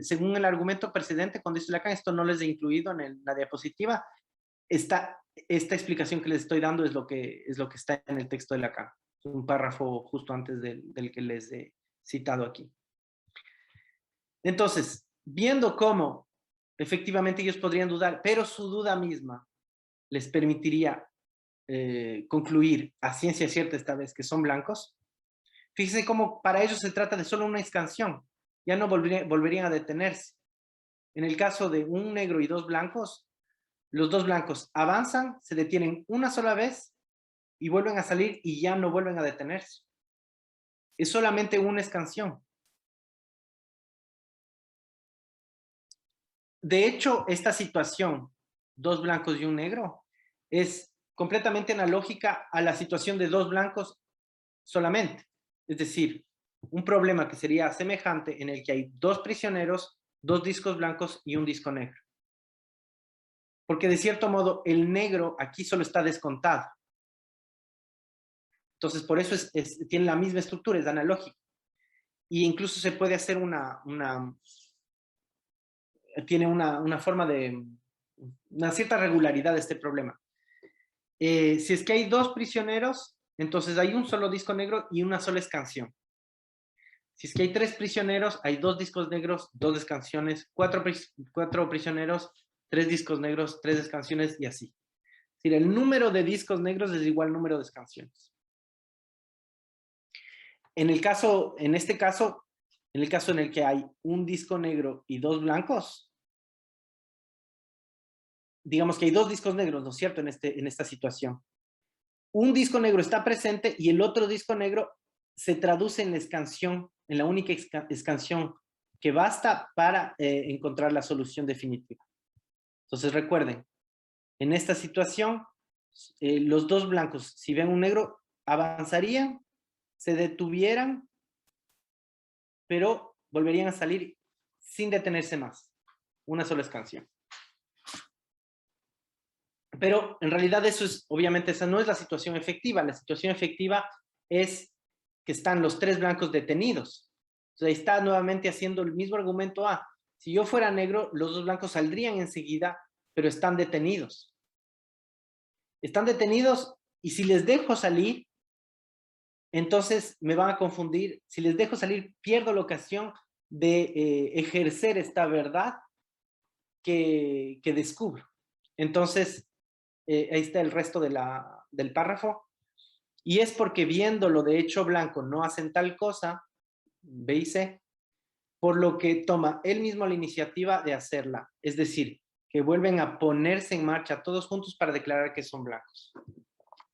según el argumento precedente, cuando dice Lacan, esto no les he incluido en la diapositiva, esta explicación que les estoy dando es lo que está en el texto de Lacan, un párrafo justo antes del que les he citado aquí. Entonces, viendo cómo efectivamente ellos podrían dudar, pero su duda misma les permitiría concluir a ciencia cierta esta vez que son blancos, fíjense cómo para ellos se trata de solo una escansión, ya no volverían a detenerse. En el caso de un negro y dos blancos, los dos blancos avanzan, se detienen una sola vez y vuelven a salir y ya no vuelven a detenerse. Es solamente una escansión. De hecho, esta situación, dos blancos y un negro, es completamente analógica a la situación de dos blancos solamente. Es decir, un problema que sería semejante en el que hay dos prisioneros, dos discos blancos y un disco negro. Porque de cierto modo el negro aquí solo está descontado. Entonces por eso tiene la misma estructura, es analógico. incluso se puede hacer tiene una forma de, una cierta regularidad de este problema. Si es que hay 2 prisioneros, entonces hay un solo disco negro y una sola escansión. Si es que hay 3 prisioneros, hay 2 discos negros, 2 escansiones, 4 prisioneros, 3 discos negros, 3 escansiones y así. Es decir, el número de discos negros es igual al número de escansiones. En este caso, en el caso en el que hay un disco negro y 2 blancos, digamos que hay 2 discos negros, ¿no es cierto? En esta situación. Un disco negro está presente y el otro disco negro se traduce en la escansión, en la única escansión que basta para encontrar la solución definitiva. Entonces recuerden, en esta situación, los 2 blancos, si ven un negro, avanzarían, se detuvieran, pero volverían a salir sin detenerse más. Una sola escansión. Pero en realidad eso es, obviamente esa no es la situación efectiva. La situación efectiva es que están los 3 blancos detenidos. Entonces ahí está nuevamente haciendo el mismo argumento A. Si yo fuera negro, los 2 blancos saldrían enseguida, pero están detenidos. Están detenidos y si les dejo salir, entonces me van a confundir. Si les dejo salir, pierdo la ocasión de ejercer esta verdad que descubro. Entonces, ahí está el resto del párrafo. Y es porque viéndolo de hecho blanco no hacen tal cosa, B y C, por lo que toma él mismo la iniciativa de hacerla. Es decir, que vuelven a ponerse en marcha todos juntos para declarar que son blancos.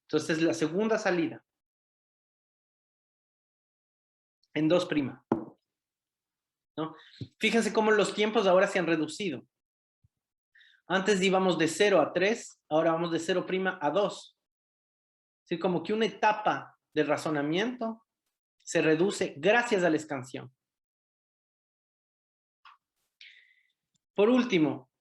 Entonces, la segunda salida. En 2'. ¿No? Fíjense cómo los tiempos ahora se han reducido. Antes íbamos de 0 a 3, ahora vamos de 0' a 2. Es decir, como que una etapa de razonamiento se reduce gracias a la escansión. Por último,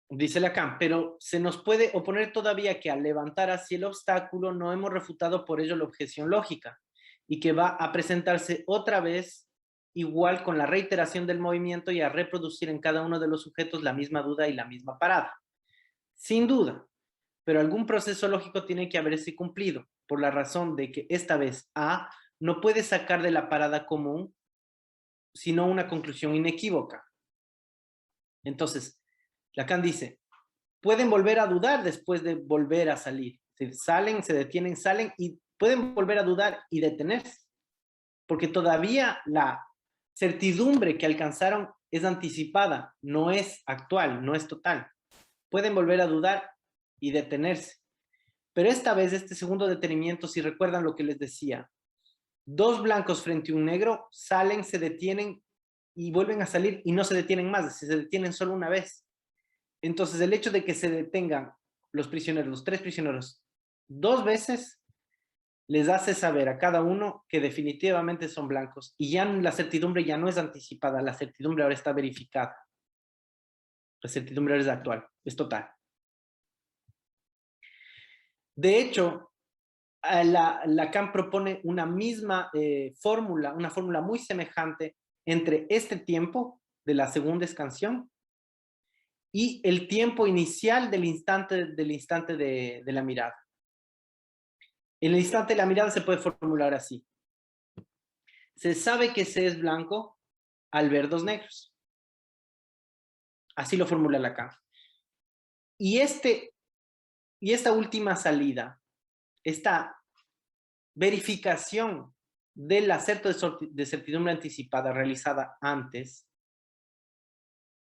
dice Lacan, pero se nos puede oponer todavía que al levantar así el obstáculo no hemos refutado por ello la objeción lógica y que va a presentarse otra vez igual con la reiteración del movimiento y a reproducir en cada uno de los sujetos la misma duda y la misma parada. Sin duda, pero algún proceso lógico tiene que haberse cumplido, por la razón de que esta vez A no puede sacar de la parada común, sino una conclusión inequívoca. Entonces, Lacan dice, pueden volver a dudar después de volver a salir. Salen, se detienen, salen y pueden volver a dudar y detenerse, porque todavía la certidumbre que alcanzaron es anticipada, no es actual, no es total. Pueden volver a dudar y detenerse. Pero esta vez, este segundo detenimiento, si recuerdan lo que les decía, 2 blancos frente a un negro salen, se detienen y vuelven a salir y no se detienen más, se detienen solo una vez. Entonces, el hecho de que se detengan los prisioneros, los 3 prisioneros, 2 veces, les hace saber a cada uno que definitivamente son blancos. Y ya la certidumbre ya no es anticipada, la certidumbre ahora está verificada. La certidumbre ahora es actual, es total. De hecho, Lacan propone una misma fórmula, una fórmula muy semejante entre este tiempo de la segunda escansión y el tiempo inicial del instante de la mirada. En el instante de la mirada se puede formular así. Se sabe que se es blanco al ver 2 negros. Así lo formula Lacan. Y esta última salida, esta verificación del acerto de certidumbre anticipada realizada antes,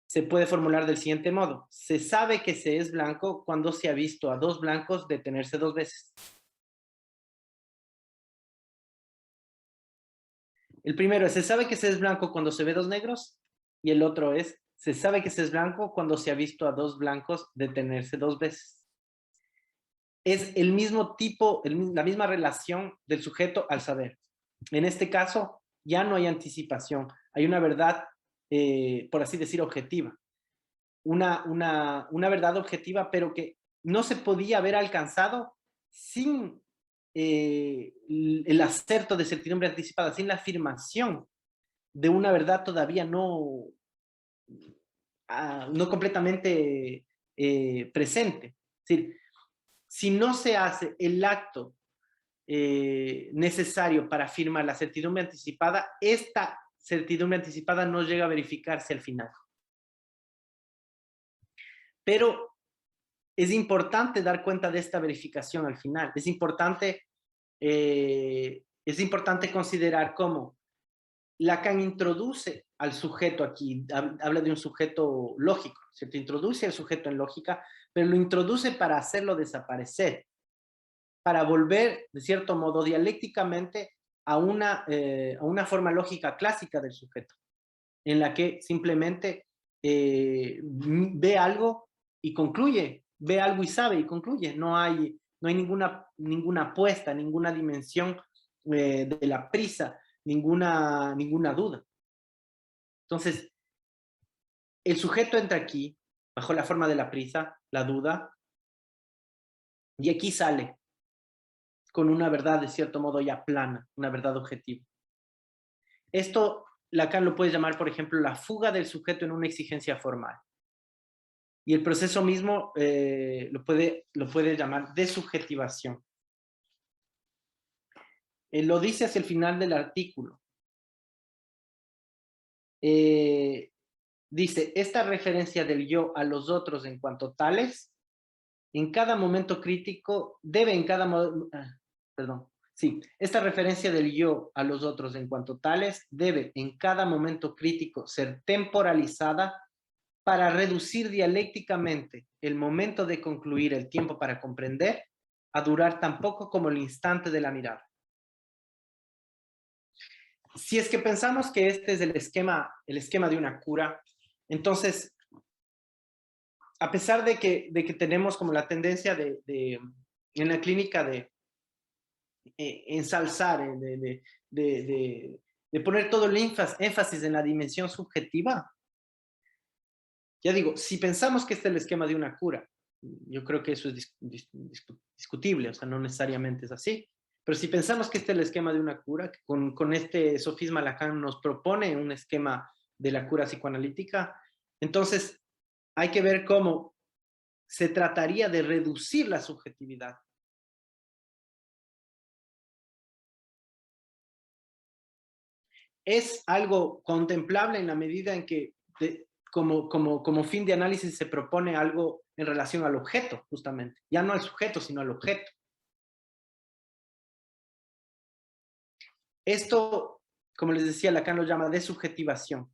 se puede formular del siguiente modo. Se sabe que se es blanco cuando se ha visto a 2 blancos detenerse 2 veces. El primero es, se sabe que se es blanco cuando se ve 2 negros, y el otro es, se sabe que se es blanco cuando se ha visto a 2 blancos detenerse 2 veces. Es el mismo tipo, la misma relación del sujeto al saber. En este caso, ya no hay anticipación, hay una verdad, por así decir, objetiva. Una verdad objetiva, pero que no se podía haber alcanzado sin el acerto de certidumbre anticipada, sin la afirmación de una verdad todavía no completamente presente. Es decir, si no se hace el acto necesario para afirmar la certidumbre anticipada, esta certidumbre anticipada no llega a verificarse al final. Pero es importante dar cuenta de esta verificación al final. Es importante considerar cómo Lacan introduce al sujeto aquí, habla de un sujeto lógico, ¿cierto? Introduce al sujeto en lógica, pero lo introduce para hacerlo desaparecer, para volver, de cierto modo, dialécticamente a una forma lógica clásica del sujeto, en la que simplemente ve algo y concluye, ve algo y sabe y concluye. No hay ninguna apuesta, ninguna dimensión de la prisa, ninguna duda. Entonces, el sujeto entra aquí, bajo la forma de la prisa, la duda, y aquí sale con una verdad de cierto modo ya plana, una verdad objetiva. Esto Lacan lo puede llamar, por ejemplo, la fuga del sujeto en una exigencia formal. Y el proceso mismo lo puede llamar desubjetivación. Lo dice hacia el final del artículo. Dice, esta referencia del yo a los otros en cuanto tales, en cada momento crítico, esta referencia del yo a los otros en cuanto tales debe en cada momento crítico ser temporalizada para reducir dialécticamente el momento de concluir el tiempo para comprender a durar tan poco como el instante de la mirada. Si es que pensamos que este es el esquema de una cura, entonces, a pesar de que tenemos como la tendencia en la clínica de ensalzar, de poner todo el énfasis en la dimensión subjetiva, ya digo, si pensamos que este es el esquema de una cura, yo creo que eso es discutible, o sea, no necesariamente es así, pero si pensamos que este es el esquema de una cura, que con este sofisma Lacan nos propone un esquema de la cura psicoanalítica, entonces hay que ver cómo se trataría de reducir la subjetividad. Es algo contemplable en la medida en que como fin de análisis se propone algo en relación al objeto, justamente. Ya no al sujeto, sino al objeto. Esto, como les decía, Lacan lo llama desubjetivación.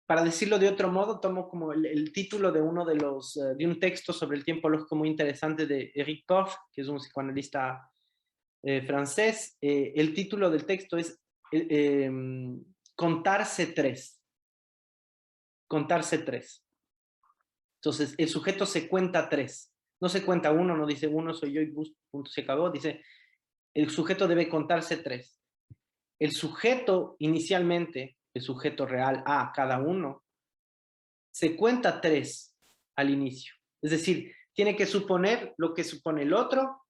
Para decirlo de otro modo, tomo como el título de de un texto sobre el tiempo lógico muy interesante de Eric Porch, que es un psicoanalista francés. El título del texto es Contarse tres. Contarse tres. Entonces, el sujeto se cuenta tres. No se cuenta uno, no dice uno soy yo y punto, se acabó. Dice, el sujeto debe contarse tres. El sujeto inicialmente, el sujeto real A, cada uno, se cuenta tres al inicio. Es decir, tiene que suponer lo que supone el otro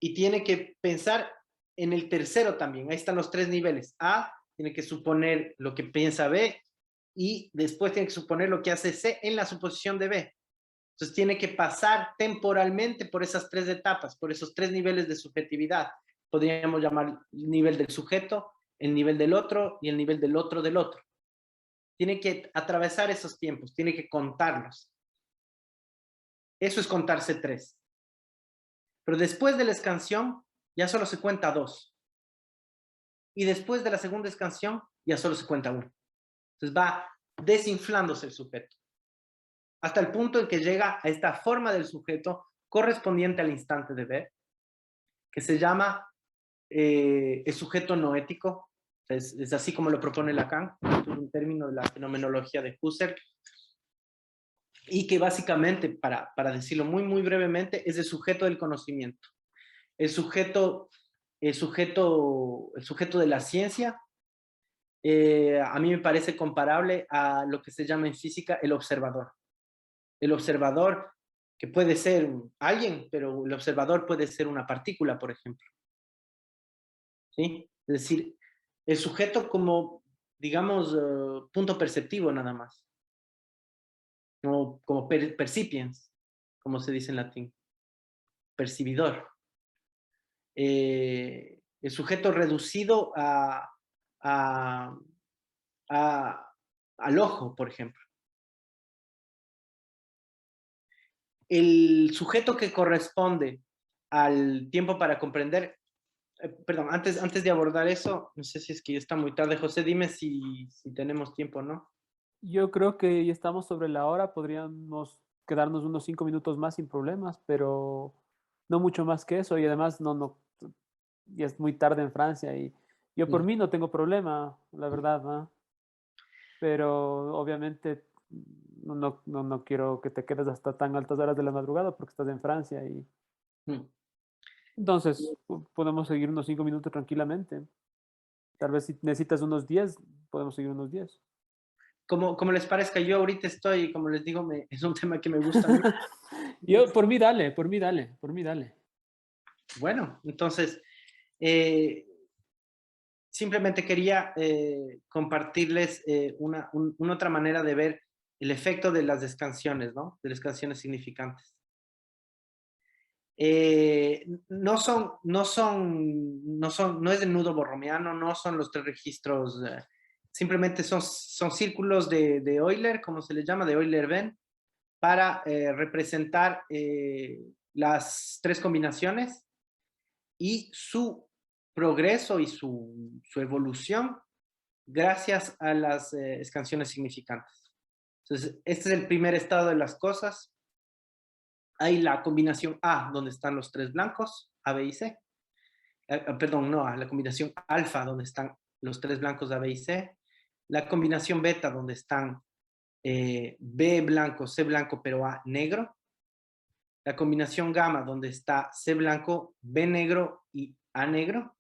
y tiene que pensar en el tercero también. Ahí están los tres niveles. A tiene que suponer lo que piensa B y después tiene que suponer lo que hace C en la suposición de B. Entonces tiene que pasar temporalmente por esas tres etapas, por esos tres niveles de subjetividad. Podríamos llamar el nivel del sujeto, el nivel del otro y el nivel del otro del otro. Tiene que atravesar esos tiempos, tiene que contarlos. Eso es contarse tres. Pero después de la escansión, ya solo se cuenta dos. Y después de la segunda escansión, ya solo se cuenta uno. Entonces va desinflándose el sujeto. Hasta el punto en que llega a esta forma del sujeto correspondiente al instante de B, que se llama el sujeto noético. Es así como lo propone Lacan, es un término de la fenomenología de Husserl, y que básicamente, para decirlo muy, muy brevemente, es el sujeto del conocimiento. El sujeto de la ciencia, a mí me parece comparable a lo que se llama en física el observador. El observador que puede ser alguien, pero el observador puede ser una partícula, por ejemplo. ¿Sí? Es decir, el sujeto como, digamos, punto perceptivo nada más. Como percipiens, como se dice en latín. Percibidor. El sujeto reducido al ojo, por ejemplo. El sujeto que corresponde al tiempo para comprender, perdón, antes de abordar eso, no sé si es que ya está muy tarde, José, dime si tenemos tiempo o no. Yo creo que ya estamos sobre la hora, podríamos quedarnos unos 5 minutos más sin problemas, pero no mucho más que eso. Y además ya es muy tarde en Francia y yo por mí no tengo problema, la verdad, ¿no? Pero obviamente no quiero que te quedes hasta tan altas horas de la madrugada porque estás en Francia y entonces podemos seguir unos 5 minutos tranquilamente. Tal vez si necesitas unos 10, podemos seguir unos 10. Como les parezca, yo ahorita estoy, como les digo, es un tema que me gusta mucho. Yo, por mí dale, por mí dale, por mí dale. Bueno, entonces, simplemente quería compartirles una otra manera de ver el efecto de las escansiones, ¿no? De las canciones significantes. No es el nudo borromeano, no son los tres registros, simplemente son círculos de Euler, como se les llama, de Euler-Venn, para representar las tres combinaciones y su progreso y su evolución gracias a las escansiones significantes. Entonces, este es el primer estado de las cosas. Hay la combinación A, donde están los tres blancos, A, B y C. Perdón, no, la combinación alfa, donde están los tres blancos A, B y C. La combinación beta, donde están B blanco, C blanco, pero A negro. La combinación gamma, donde está C blanco, B negro y A negro.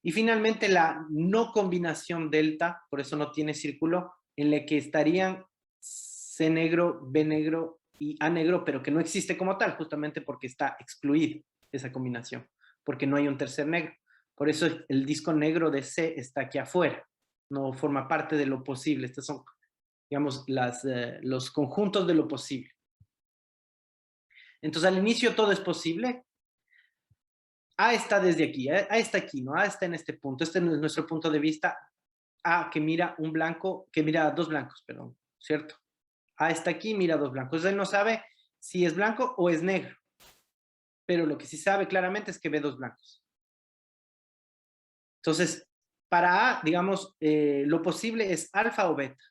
Y finalmente la no combinación delta, por eso no tiene círculo, en la que estarían C negro, B negro y A negro, pero que no existe como tal, justamente porque está excluida esa combinación, porque no hay un tercer negro. Por eso el disco negro de C está aquí afuera, no forma parte de lo posible. Estos son, digamos, los conjuntos de lo posible. Entonces, al inicio todo es posible. A está desde aquí, A está aquí, ¿no? A está en este punto. Este es nuestro punto de vista. A que mira dos blancos, perdón, ¿cierto? A está aquí, mira dos blancos. Él no sabe si es blanco o es negro. Pero lo que sí sabe claramente es que ve dos blancos. Entonces, para A, digamos, lo posible es alfa o beta.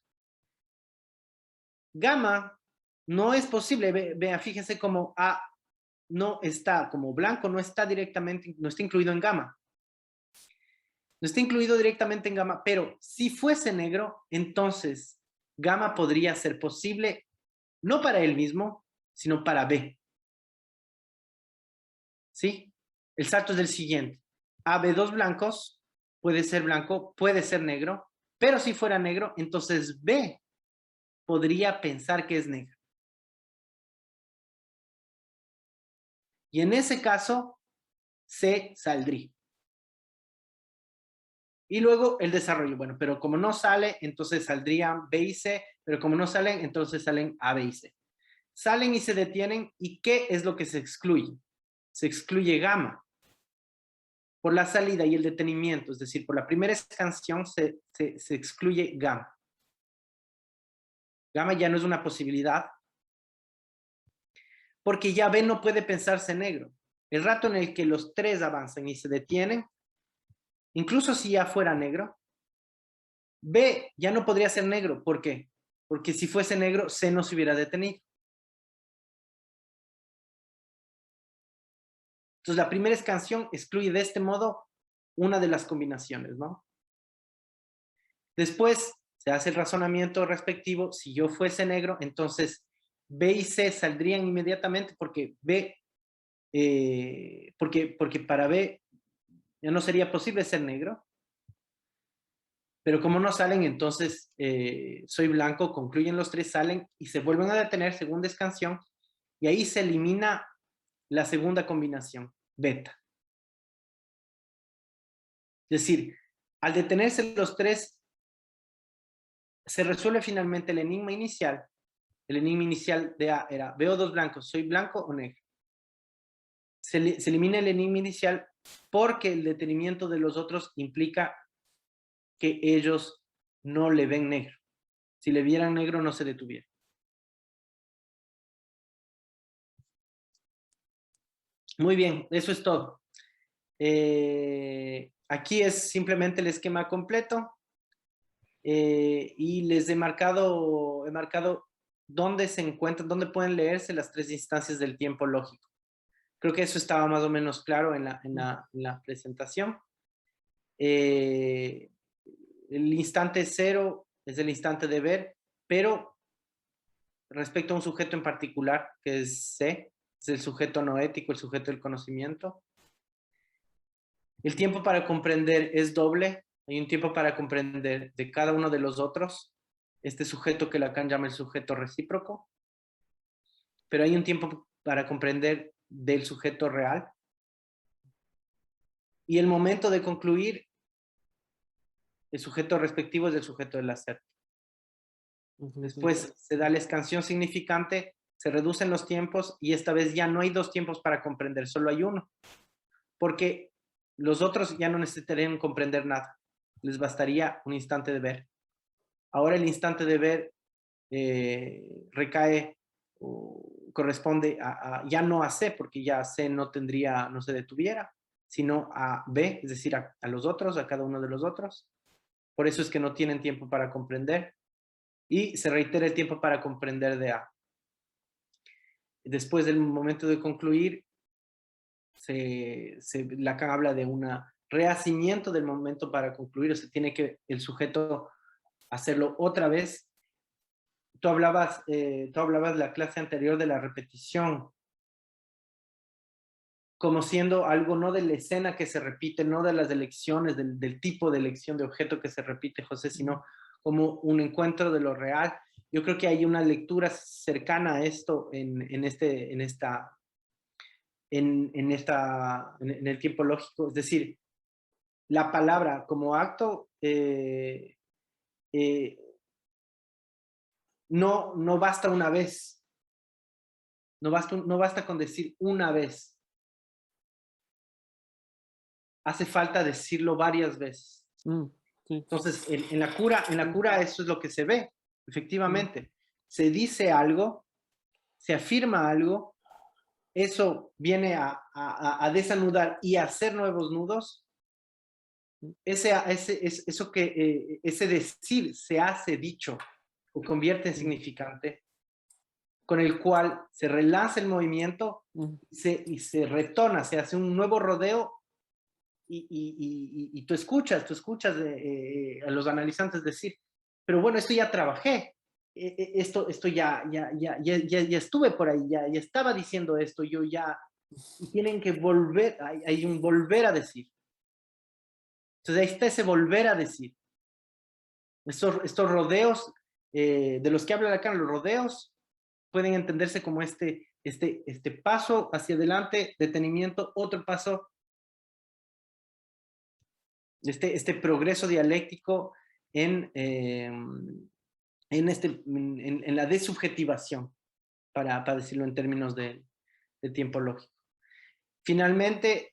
Gamma no es posible. Vea, fíjese como A no está, como blanco no está directamente, no está incluido en gamma. No está incluido directamente en gamma, pero si fuese negro, entonces gamma podría ser posible no para él mismo, sino para B. ¿Sí? El salto es el siguiente. A, B, dos blancos, puede ser blanco, puede ser negro, pero si fuera negro, entonces B podría pensar que es negro. Y en ese caso, C saldría. Y luego el desarrollo. Bueno, pero como no sale, entonces saldrían B y C, pero como no salen, entonces salen A, B y C. Salen y se detienen. ¿Y qué es lo que se excluye? Se excluye gamma. Por la salida y el detenimiento, es decir, por la primera escansión se excluye gamma. Gamma ya no es una posibilidad, porque ya B no puede pensarse negro. El rato en el que los tres avanzan y se detienen, incluso si ya fuera negro, B ya no podría ser negro. ¿Por qué? Porque si fuese negro, C no se hubiera detenido. Entonces, la primera escansión excluye de este modo una de las combinaciones, ¿no? Después se hace el razonamiento respectivo. Si yo fuese negro, entonces B y C saldrían inmediatamente porque B, porque para B ya no sería posible ser negro. Pero como no salen, entonces soy blanco, concluyen los tres, salen y se vuelven a detener, segunda escansión, y ahí se elimina la segunda combinación, beta. Es decir, al detenerse los tres, se resuelve finalmente el enigma inicial. El enigma inicial de A era, veo dos blancos, ¿soy blanco o negro? Se elimina el enigma inicial porque el detenimiento de los otros implica que ellos no le ven negro. Si le vieran negro, no se detuvieran. Muy bien, eso es todo. Aquí es simplemente el esquema completo. Y les he marcado dónde se encuentran, dónde pueden leerse las tres instancias del tiempo lógico. Creo que eso estaba más o menos claro en la presentación. El instante cero es el instante de ver, pero respecto a un sujeto en particular, que es C, es el sujeto noético, el sujeto del conocimiento. El tiempo para comprender es doble. Hay un tiempo para comprender de cada uno de los otros. Este sujeto que Lacan llama el sujeto recíproco. Pero hay un tiempo para comprender del sujeto real. Y el momento de concluir, el sujeto respectivo es el sujeto del hacer. Después se da la escansión significante, se reducen los tiempos y esta vez ya no hay dos tiempos para comprender, solo hay uno. Porque los otros ya no necesitarían comprender nada. Les bastaría un instante de ver. Ahora el instante de ver recae o corresponde ya no a C, porque ya C no se detuviera, sino a B, es decir, a los otros, a cada uno de los otros. Por eso es que no tienen tiempo para comprender. Y se reitera el tiempo para comprender de A. Después del momento de concluir, Lacan habla de un rehacimiento del momento para concluir, o sea, tiene que el sujeto hacerlo otra vez. Tú hablabas la clase anterior de la repetición como siendo algo no de la escena que se repite, no de las elecciones, del tipo de elección de objeto que se repite, José, sino como un encuentro de lo real. Yo creo que hay una lectura cercana a esto en el tiempo lógico, es decir, la palabra como acto no basta una vez, no basta con decir una vez. Hace falta decirlo varias veces. Sí. Entonces, en la cura eso es lo que se ve, efectivamente. Se dice algo, se afirma algo, eso viene a desanudar y a hacer nuevos nudos. Ese decir se hace dicho, o convierte en significante, con el cual se relanza el movimiento y se retorna, se hace un nuevo rodeo y tú escuchas a los analizantes decir, pero bueno, esto ya trabajé, esto ya estuve por ahí, ya estaba diciendo esto, y tienen que volver, hay un volver a decir. Entonces ahí está ese volver a decir. Estos rodeos de los que habla Lacan, los rodeos pueden entenderse como este paso hacia adelante, detenimiento, otro paso, este progreso dialéctico en la desubjetivación, para decirlo en términos de tiempo lógico. Finalmente,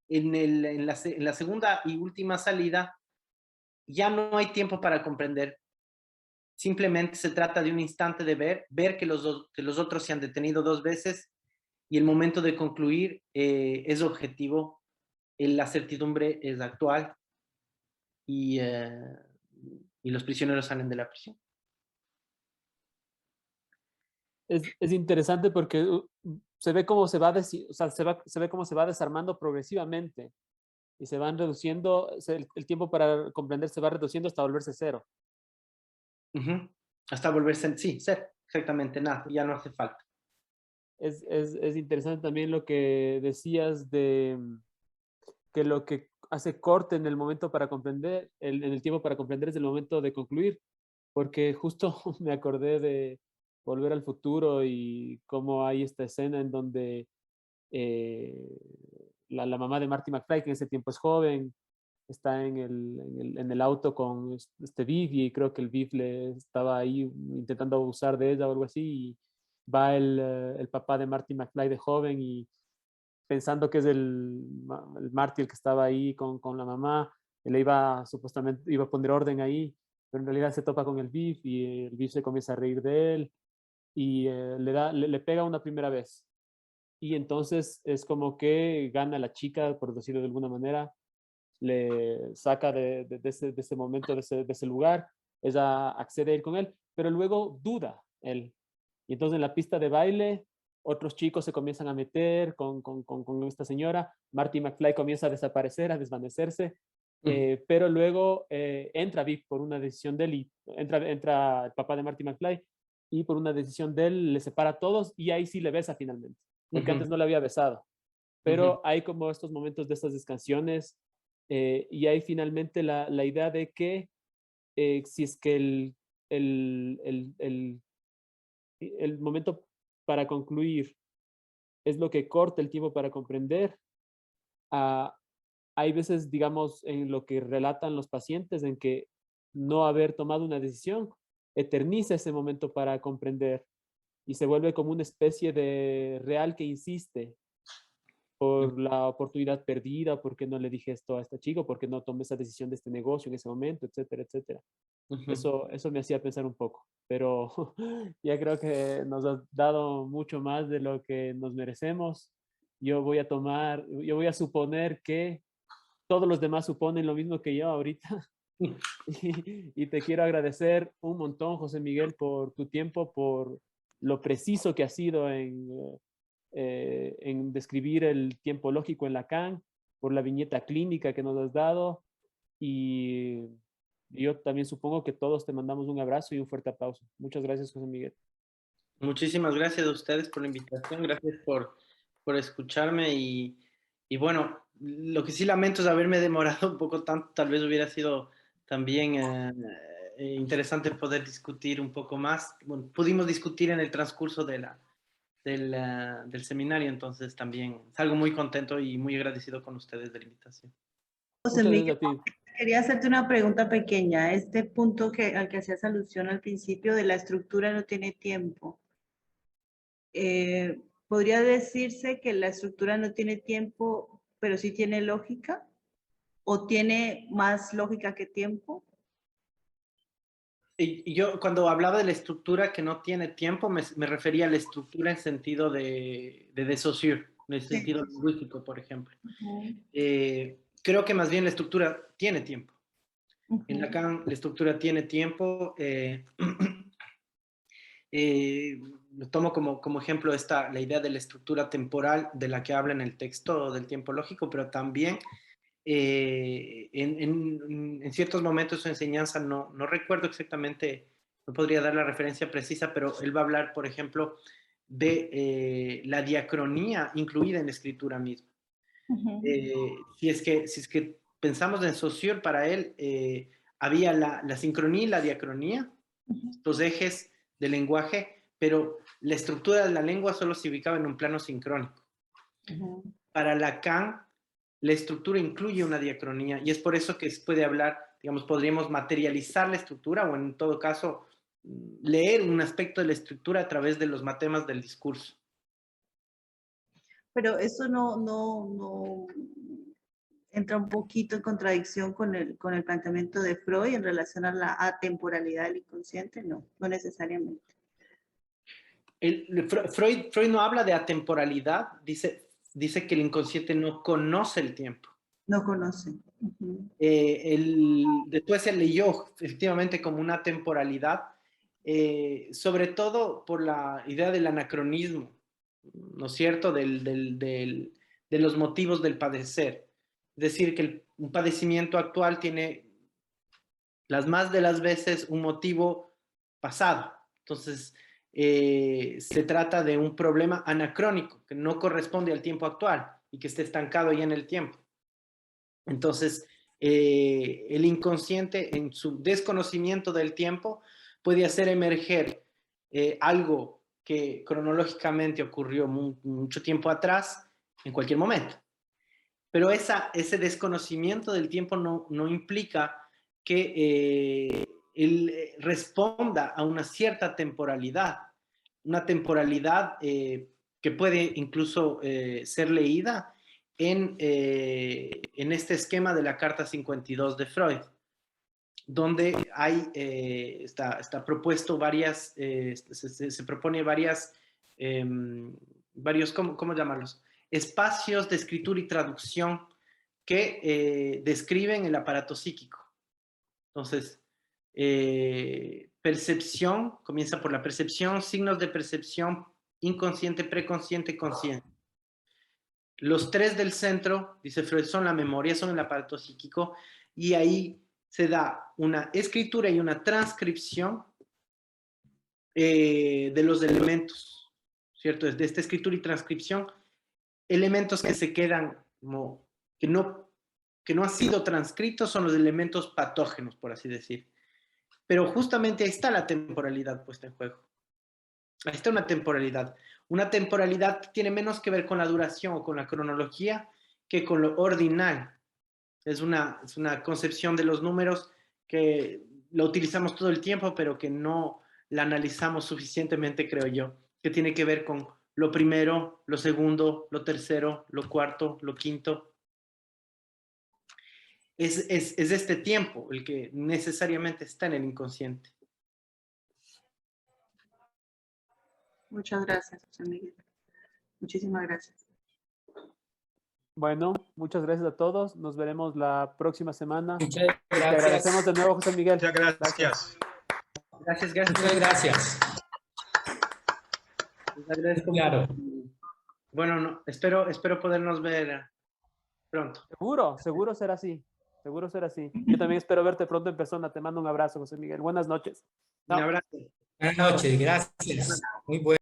en la segunda y última salida, ya no hay tiempo para comprender. Simplemente se trata de un instante de ver que los otros se han detenido dos veces y el momento de concluir es objetivo. La certidumbre es actual y los prisioneros salen de la prisión. Es interesante porque se ve cómo se ve cómo se va desarmando progresivamente y se van reduciendo, el tiempo para comprender se va reduciendo hasta volverse cero. Hasta volverse, sí, ser, exactamente, nada, ya no hace falta. Es interesante también lo que decías de que lo que hace corte en el momento para comprender, en el tiempo para comprender es el momento de concluir, porque justo me acordé Volver al Futuro y cómo hay esta escena en donde la mamá de Marty McFly, que en ese tiempo es joven, está en el auto con este Viv y creo que el Viv le estaba ahí intentando abusar de ella o algo así y va el papá de Marty McFly de joven y pensando que es el Marty el que estaba ahí con la mamá, él supuestamente iba a poner orden ahí, pero en realidad se topa con el Viv y el Viv se comienza a reír de él y le pega una primera vez. Y entonces es como que gana la chica, por decirlo de alguna manera, le saca de ese momento, de ese lugar, ella accede a ir con él, pero luego duda él. Y entonces en la pista de baile, otros chicos se comienzan a meter con esta señora, Marty McFly comienza a desaparecer, a desvanecerse, pero luego entra Vic por una decisión de él, y entra el papá de Marty McFly, y por una decisión de él le separa a todos, y ahí sí le besa finalmente, porque antes no le había besado. Pero hay como estos momentos de estas canciones, y hay finalmente la idea de que si es que el momento para concluir es lo que corta el tiempo para comprender, hay veces, digamos, en lo que relatan los pacientes, en que no haber tomado una decisión eterniza ese momento para comprender y se vuelve como una especie de real que insiste por la oportunidad perdida, por qué no le dije esto a esta chica, por qué no tomé esa decisión de este negocio en ese momento, etcétera, etcétera. Eso me hacía pensar un poco, pero ya creo que nos ha dado mucho más de lo que nos merecemos. Yo voy a suponer que todos los demás suponen lo mismo que yo ahorita. Y te quiero agradecer un montón, José Miguel, por tu tiempo, por lo preciso que has sido en describir el tiempo lógico en Lacan, por la viñeta clínica que nos has dado. Y yo también supongo que todos te mandamos un abrazo y un fuerte aplauso. Muchas gracias, José Miguel. Muchísimas gracias a ustedes por la invitación, gracias por escucharme y bueno, lo que sí lamento es haberme demorado un poco tanto, tal vez hubiera sido también interesante poder discutir un poco más. Bueno, pudimos discutir en el transcurso del seminario, entonces también salgo muy contento y muy agradecido con ustedes de la invitación. José Muchas Miguel, gracias a ti. quería hacerte una pregunta pequeña. Este punto al que hacías alusión al principio de la estructura no tiene tiempo. ¿Podría decirse que la estructura no tiene tiempo, pero sí tiene lógica? ¿O tiene más lógica que tiempo? Y yo cuando hablaba de la estructura que no tiene tiempo, me refería a la estructura en sentido de Saussure, en el sentido lingüístico, por ejemplo. Creo que más bien la estructura tiene tiempo. En Lacan la estructura tiene tiempo. Lo tomo como ejemplo la idea de la estructura temporal de la que habla en el texto del tiempo lógico, pero también en ciertos momentos de su enseñanza, no recuerdo exactamente, no podría dar la referencia precisa, pero él va a hablar, por ejemplo, de la diacronía incluida en la escritura misma. Si es que pensamos en Saussure, para él había la sincronía y la diacronía, los ejes del lenguaje, pero la estructura de la lengua solo se ubicaba en un plano sincrónico. Para Lacan, la estructura incluye una diacronía y es por eso que se puede hablar, digamos, podríamos materializar la estructura o en todo caso leer un aspecto de la estructura a través de los matemas del discurso. Pero eso no entra un poquito en contradicción con el planteamiento de Freud en relación a la atemporalidad del inconsciente, no necesariamente. Freud no habla de atemporalidad, dice que el inconsciente no conoce el tiempo. No conoce. Después se leyó efectivamente como una temporalidad, sobre todo por la idea del anacronismo, ¿no es cierto?, de los motivos del padecer. Es decir, que un padecimiento actual tiene las más de las veces un motivo pasado. Entonces, se trata de un problema anacrónico que no corresponde al tiempo actual y que está estancado ya en el tiempo. Entonces, el inconsciente en su desconocimiento del tiempo puede hacer emerger algo que cronológicamente ocurrió mucho tiempo atrás, en cualquier momento. Pero ese desconocimiento del tiempo no implica que él responda a una cierta temporalidad, una temporalidad que puede incluso ser leída en este esquema de la Carta 52 de Freud, donde hay, está propuesto varias, se propone varios, ¿cómo llamarlos? Espacios de escritura y traducción que describen el aparato psíquico. Entonces, percepción, comienza por la percepción, signos de percepción, inconsciente, preconsciente, consciente. Los tres del centro, dice Freud, son la memoria, son el aparato psíquico, y ahí se da una escritura y una transcripción de los elementos, ¿cierto? De esta escritura y transcripción, elementos que se quedan como que no han sido transcritos son los elementos patógenos, por así decir. Pero justamente ahí está la temporalidad puesta en juego. Ahí está una temporalidad. Una temporalidad que tiene menos que ver con la duración o con la cronología que con lo ordinal. Es una concepción de los números que la utilizamos todo el tiempo, pero que no la analizamos suficientemente, creo yo, que tiene que ver con lo primero, lo segundo, lo tercero, lo cuarto, lo quinto. Es este tiempo el que necesariamente está en el inconsciente. Muchas gracias, José Miguel. Muchísimas gracias. Bueno, muchas gracias a todos. Nos veremos la próxima semana. Muchas Te gracias. agradecemos de nuevo, José Miguel. Muchas gracias. Gracias. Muchas gracias. Les agradezco Claro. mucho. Bueno, no, espero podernos ver pronto. Seguro será así. Seguro será así. Yo también espero verte pronto en persona. Te mando un abrazo, José Miguel. Buenas noches. Un abrazo. Buenas noches, gracias. Muy bueno.